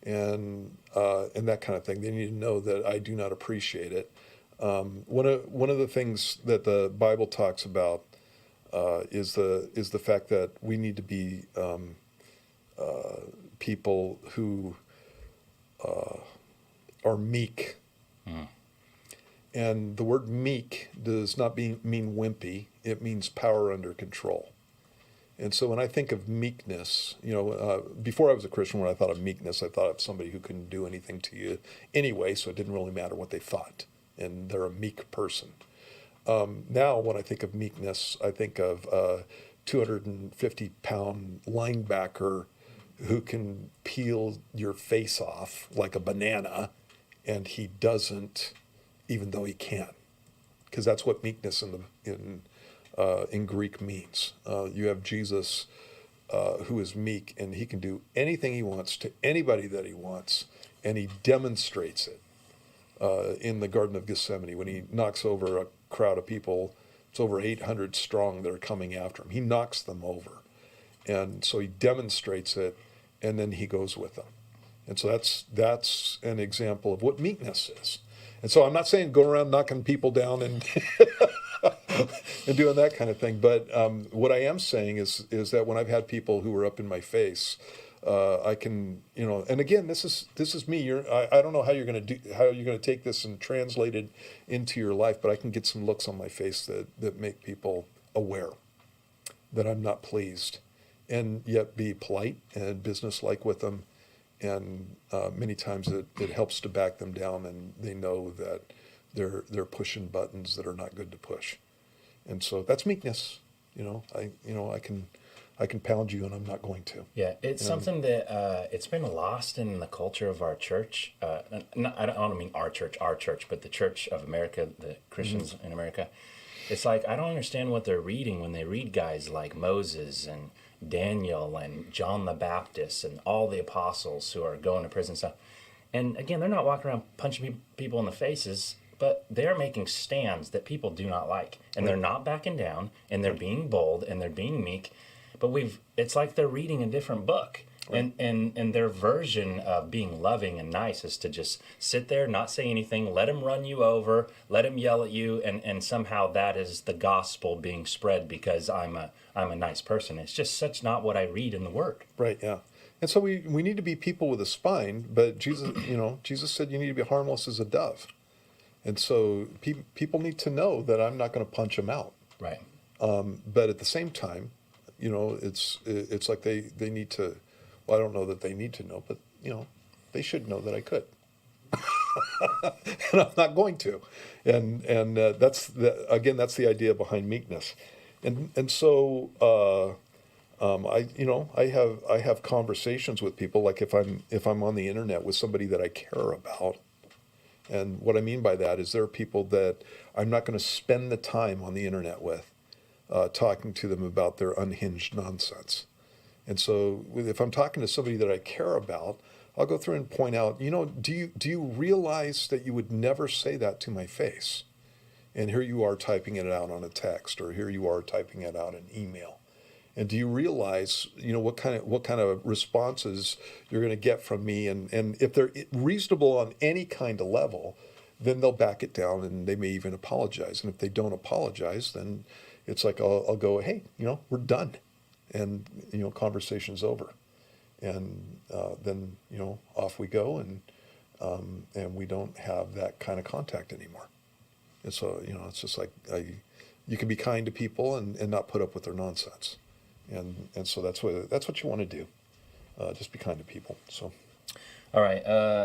and that kind of thing. They need to know that I do not appreciate it. One of the things that the Bible talks about is the fact that we need to be people who are meek. And the word meek does not mean wimpy. It means power under control. And so when I think of meekness, before I was a Christian, when I thought of meekness, I thought of somebody who couldn't do anything to you anyway, so it didn't really matter what they thought. And they're a meek person. Now, when I think of meekness, I think of a 250-pound linebacker who can peel your face off like a banana, and he doesn't, even though he can, because that's what meekness in Greek means. You have Jesus, who is meek, and he can do anything he wants to anybody that he wants, and he demonstrates it in the Garden of Gethsemane when he knocks over a crowd of people. It's over 800 strong that are coming after him. He knocks them over, and so he demonstrates it, and then he goes with them. And so that's an example of what meekness is. And so I'm not saying go around knocking people down and and doing that kind of thing. But what I am saying is that when I've had people who are up in my face, I can, and again, this is me. I don't know how you're going to take this and translate it into your life, but I can get some looks on my face that make people aware that I'm not pleased, and yet be polite and businesslike with them. And many times it helps to back them down, and they know that they're pushing buttons that are not good to push. And so that's meekness. I can pound you and I'm not going to. Yeah, it's something that it's been lost in the culture of our church. I don't mean our church, but the Church of America, the Christians in America. It's like I don't understand what they're reading when they read guys like Moses and Daniel and John the Baptist and all the apostles who are going to prison and stuff. And again, they're not walking around punching people in the faces, but they're making stands that people do not like. And they're not backing down, and they're being bold, and they're being meek. But it's like they're reading a different book. Right. And their version of being loving and nice is to just sit there, not say anything, let them run you over, let them yell at you, and somehow that is the gospel being spread because I'm a nice person. It's just such not what I read in the Word. Right, yeah. And so we need to be people with a spine, but Jesus said you need to be harmless as a dove. And so people need to know that I'm not going to punch them out. Right. But at the same time, it's like they need to. Well, I don't know that they need to know, but they should know that I could, and I'm not going to. And that's the idea behind meekness, and so I have conversations with people, like if I'm on the internet with somebody that I care about. And what I mean by that is there are people that I'm not going to spend the time on the internet with, talking to them about their unhinged nonsense. And so if I'm talking to somebody that I care about, I'll go through and point out, do you realize that you would never say that to my face? And here you are typing it out on a text, or here you are typing it out in email. And do you realize, what kind of responses you're going to get from me? And if they're reasonable on any kind of level, then they'll back it down and they may even apologize. And if they don't apologize, then it's like I'll go, hey, we're done, and conversation's over, and then off we go, and we don't have that kind of contact anymore. And so it's just like you can be kind to people and not put up with their nonsense. And so that's what you want to do. Just be kind to people. So, all right.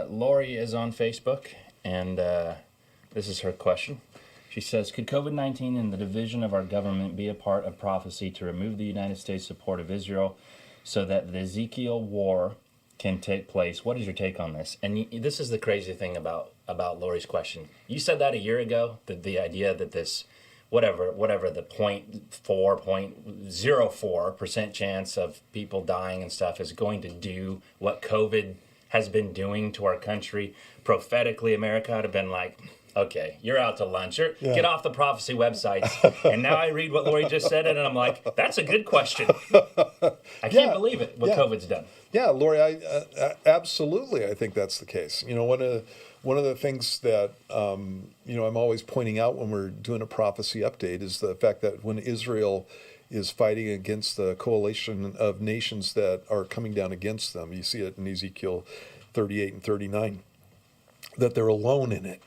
Lori is on Facebook, and this is her question. She says, "Could COVID-19 and the division of our government be a part of prophecy to remove the United States' support of Israel, so that the Ezekiel war can take place?" What is your take on this? And this is the crazy thing about Lori's question. You said that a year ago. The idea that this whatever the 0.04% chance of people dying and stuff is going to do what COVID has been doing to our country. Prophetically, America would have been like, okay, you're out to lunch. Get off the prophecy websites. And now I read what Lori just said, and I'm like, that's a good question. I can't believe it, what COVID's done. Yeah, Lori, I absolutely, I think that's the case. One of the things that I'm always pointing out when we're doing a prophecy update is the fact that when Israel is fighting against the coalition of nations that are coming down against them, you see it in Ezekiel 38 and 39, that they're alone in it.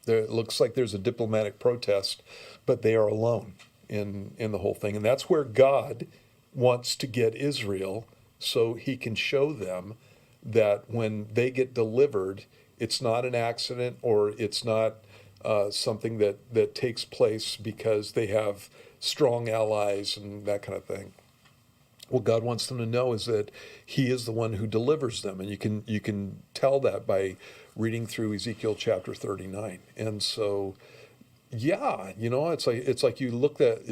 It looks like there's a diplomatic protest, but they are alone in the whole thing. And that's where God wants to get Israel, so he can show them that when they get delivered, it's not an accident, or it's not something that takes place because they have strong allies and that kind of thing. What God wants them to know is that he is the one who delivers them. And you can tell that by reading through Ezekiel chapter 39. And so, it's like you looked at,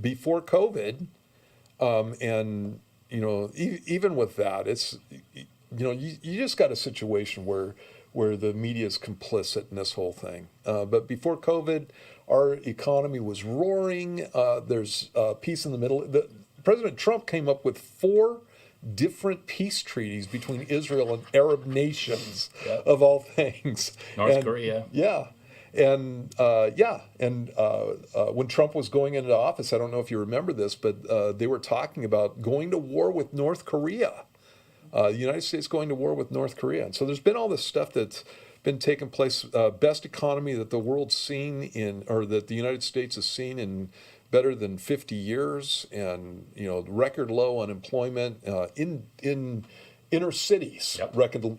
before COVID, and, even with that, it's, you just got a situation where the media is complicit in this whole thing. But before COVID, our economy was roaring. There's peace in the middle. President Trump came up with 4 different peace treaties between Israel and Arab nations, of all things. North Korea. Yeah. And when Trump was going into office, I don't know if you remember this, but they were talking about going to war with North Korea. The United States going to war with North Korea. And so there's been all this stuff that's been taking place. Best economy that the world's seen or that the United States has seen in better than 50 years, and record low unemployment in inner cities, Yep.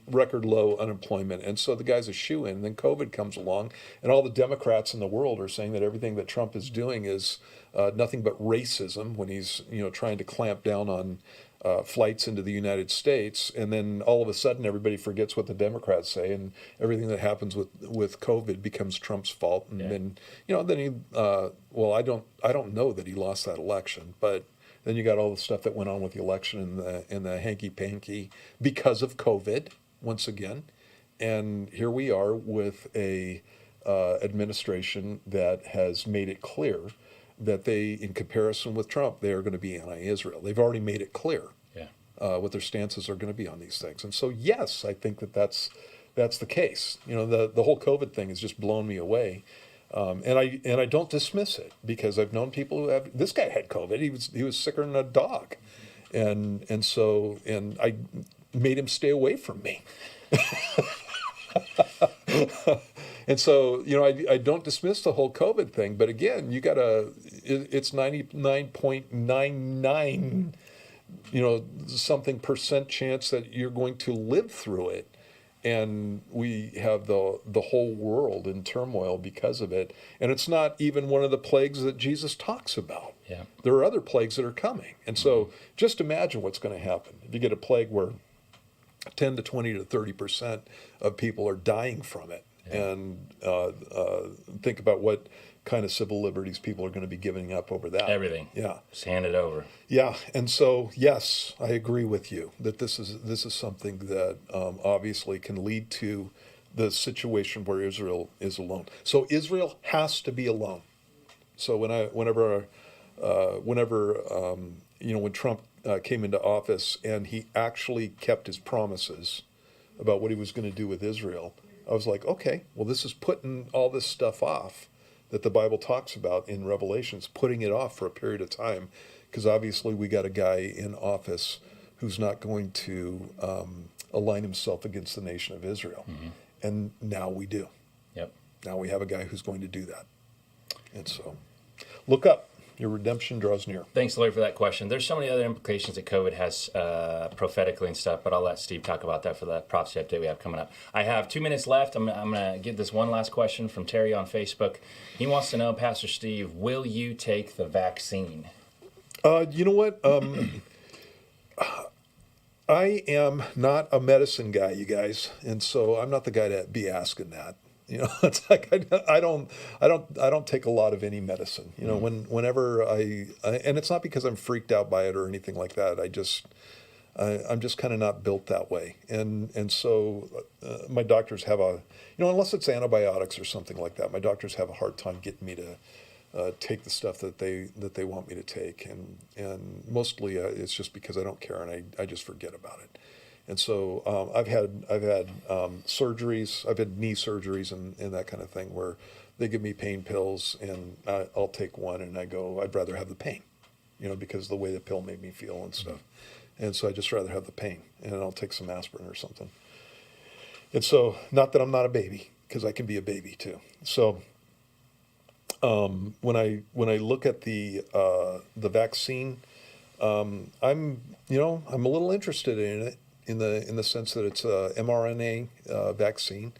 record low unemployment. And so the guy's a shoo-in. And then COVID comes along, and all the Democrats in the world are saying that everything that Trump is doing is nothing but racism when he's trying to clamp down on flights into the United States. And then all of a sudden everybody forgets what the Democrats say, and everything that happens with COVID becomes Trump's fault. And then he well, I don't know that he lost that election, but then you got all the stuff that went on with the election and the hanky-panky because of COVID, once again. And here we are with a administration that has made it clear that they, in comparison with Trump, they are going to be anti-Israel. They've already made it clear what their stances are going to be on these things. And so, yes, I think that's the case. The whole COVID thing has just blown me away. And I don't dismiss it, because I've known people who have. This guy had COVID. He was sicker than a dog, and I made him stay away from me. And so I don't dismiss the whole COVID thing, but again, it's 99.99 something percent chance that you're going to live through it. And we have the whole world in turmoil because of it. And it's not even one of the plagues that Jesus talks about. Yeah. There are other plagues that are coming. And so just imagine what's going to happen. If you get a plague where 10 to 20 to 30% of people are dying from it. Yeah. And think about what kind of civil liberties people are going to be giving up over that. Everything. Yeah. Just hand it over. Yeah. And so, yes, I agree with you that this is something that obviously can lead to the situation where Israel is alone. So Israel has to be alone. So whenever when Trump came into office and he actually kept his promises about what he was going to do with Israel, I was like, okay, well, this is putting all this stuff off that the Bible talks about in Revelations, putting it off for a period of time, because obviously we got a guy in office who's not going to align himself against the nation of Israel. Mm-hmm. And now we do. Yep. Now we have a guy who's going to do that. And so, look up. Your redemption draws near. Thanks, Lloyd, for that question. There's so many other implications that COVID has prophetically and stuff, but I'll let Steve talk about that for the prophecy update we have coming up. I have 2 minutes left. I'm going to get this one last question from Terry on Facebook. He wants to know, Pastor Steve, will you take the vaccine? You know what? I am not a medicine guy, you guys, and so I'm not the guy to be asking that. It's like I don't take a lot of any medicine. Whenever and it's not because I'm freaked out by it or anything like that. I'm just kind of not built that way. And so my doctors have unless it's antibiotics or something like that, my doctors have a hard time getting me to take the stuff that they want me to take. And mostly it's just because I don't care and I just forget about it. And so I've had surgeries. I've had knee surgeries and that kind of thing where they give me pain pills and I'll take one and I go, I'd rather have the pain, because of the way the pill made me feel and stuff. And so I just rather have the pain and I'll take some aspirin or something. And so, not that I'm not a baby, because I can be a baby too. So when I look at the vaccine, I'm a little interested in it. In the sense that it's a mRNA vaccine,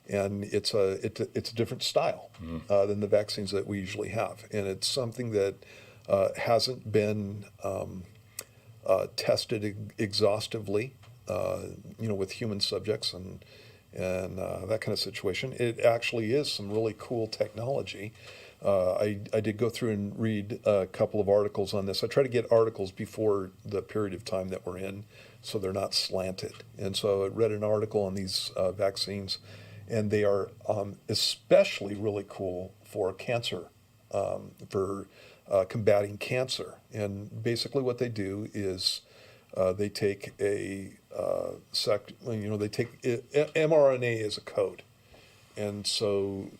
and it's a different style than the vaccines that we usually have, and it's something that hasn't been tested exhaustively, with human subjects and that kind of situation. It actually is some really cool technology. I did go through and read a couple of articles on this. I try to get articles before the period of time that we're in, so they're not slanted. And so I read an article on these vaccines, and they are especially really cool for cancer, for combating cancer. And basically what they do is they take mRNA is a code. And so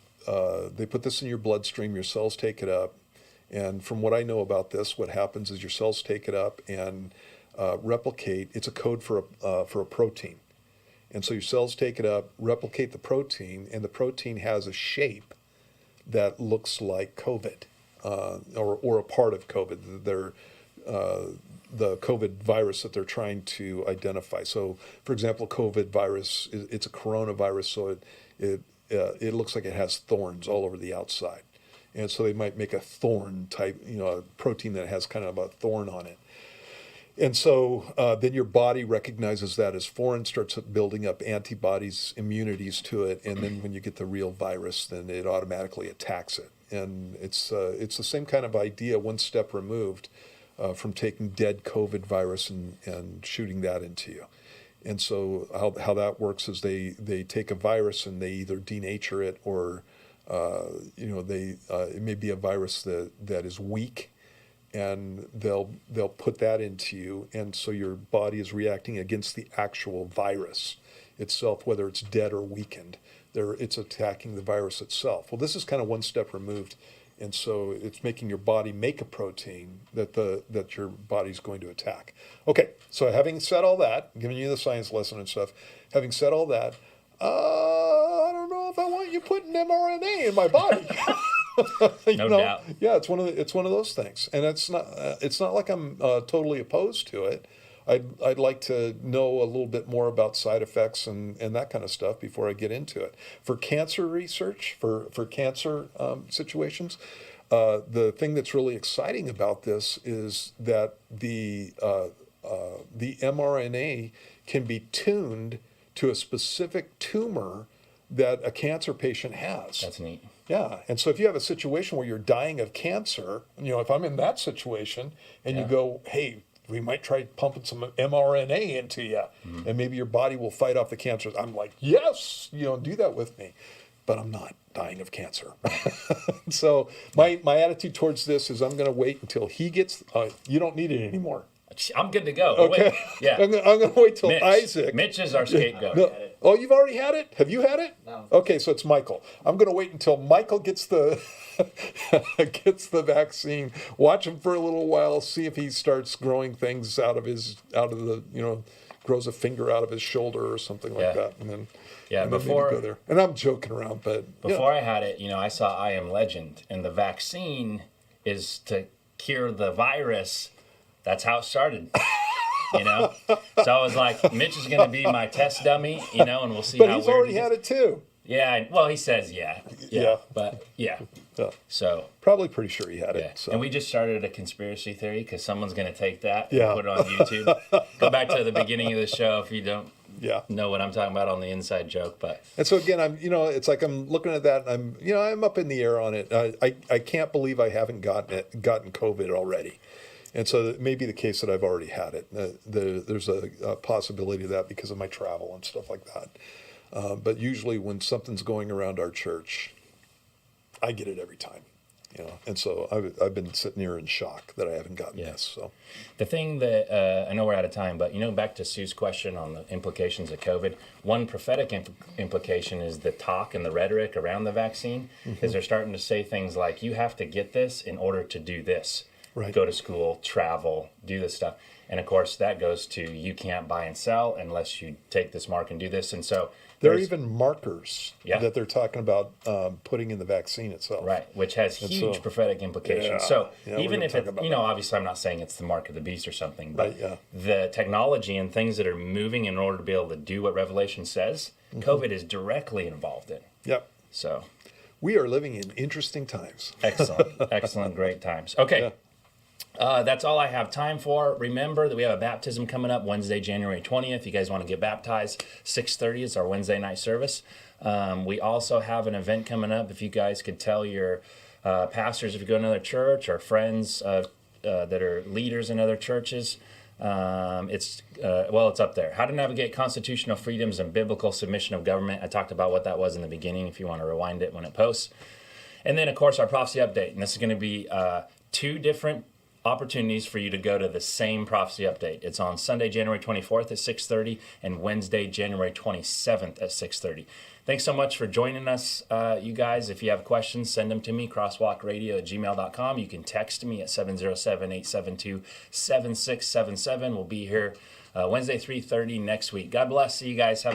they put this in your bloodstream, your cells take it up, and from what I know about this, what happens is your cells take it up and replicate. It's a code for a protein, and so your cells take it up, replicate the protein, and the protein has a shape that looks like COVID, or a part of COVID. the COVID virus that they're trying to identify. So, for example, COVID virus, it's a coronavirus, so it looks like it has thorns all over the outside. And so they might make a thorn type, a protein that has kind of a thorn on it. And so then your body recognizes that as foreign, starts building up antibodies, immunities to it, and then when you get the real virus, then it automatically attacks it. And it's the same kind of idea, one step removed from taking dead COVID virus and shooting that into you. And so how that works is they take a virus and they either denature it or it may be a virus that is weak, and they'll put that into you, and so your body is reacting against the actual virus itself, whether it's dead or weakened. It's attacking the virus itself. Well, this is kind of one step removed, and so it's making your body make a protein that your body's going to attack. Okay, so having said all that, giving you the science lesson and stuff, having said all that, I don't know if I want you putting mRNA in my body. No doubt. Yeah, it's one of those things, and it's not like I'm totally opposed to it. I'd like to know a little bit more about side effects and that kind of stuff before I get into it. For cancer research, for cancer situations, the thing that's really exciting about this is that the mRNA can be tuned to a specific tumor that a cancer patient has. That's neat. Yeah, and so if you have a situation where you're dying of cancer, if I'm in that situation and you go, hey, we might try pumping some mRNA into you, and maybe your body will fight off the cancer. I'm like, yes, do that with me. But I'm not dying of cancer. So my attitude towards this is I'm going to wait until he gets, you don't need it anymore. I'm good to go. Okay. Wait. Yeah. I'm going to wait till Isaac. Mitch is our scapegoat. No. Oh, you've already had it? Have you had it? No. Okay, so it's Michael. I'm going to wait until Michael gets the vaccine. Watch him for a little while. See if he starts growing things grows a finger out of his shoulder or something like that, and then before maybe go there. And I'm joking around, but before I had it, I saw I Am Legend, and the vaccine is to cure the virus. That's how it started. So I was like, Mitch is going to be my test dummy, and we'll see. But how he's weird already he had gets. it too. Yeah, well, he says yeah. But yeah. So probably pretty sure he had yeah. it. So. And we just started a conspiracy theory because someone's going to take that Yeah. and put it on YouTube. Go back to the beginning of the show if you don't know what I'm talking about on the inside joke. But and so again, I'm it's like I'm looking at that and I'm up in the air on it. I can't believe I haven't gotten COVID already. And so it may be the case that I've already had it. There's a possibility of that because of my travel and stuff like that. But usually when something's going around our church, I get it every time. And so I've been sitting here in shock that I haven't gotten this. So the thing that I know we're out of time, but back to Sue's question on the implications of COVID. One prophetic implication is the talk and the rhetoric around the vaccine, is they're starting to say things like, you have to get this in order to do this. Right. Go to school, travel, do this stuff. And of course, that goes to you can't buy and sell unless you take this mark and do this. And so there are even markers that they're talking about putting in the vaccine itself. Right, which has huge prophetic implications. So even if it's, obviously I'm not saying it's the mark of the beast or something, but the technology and things that are moving in order to be able to do what Revelation says, COVID is directly involved in. Yep. So we are living in interesting times. Excellent, great times. Okay. Yeah. That's all I have time for. Remember that we have a baptism coming up Wednesday, January 20th. If you guys want to get baptized, 6:30 is our Wednesday night service. We also have an event coming up. If you guys could tell your pastors, if you go to another church, or friends that are leaders in other churches, it's up there. How to navigate constitutional freedoms and biblical submission of government. I talked about what that was in the beginning, if you want to rewind it when it posts. And then, of course, our prophecy update. And this is going to be 2 different opportunities for you to go to the same prophecy update. It's on Sunday, January 24th at 6:30 and Wednesday, January 27th at 6:30. Thanks so much for joining us, you guys. If you have questions, send them to me, crosswalkradio@gmail.com. You can text me at 707-872-7677. We'll be here Wednesday, 3:30 next week. God bless. See you guys. Have a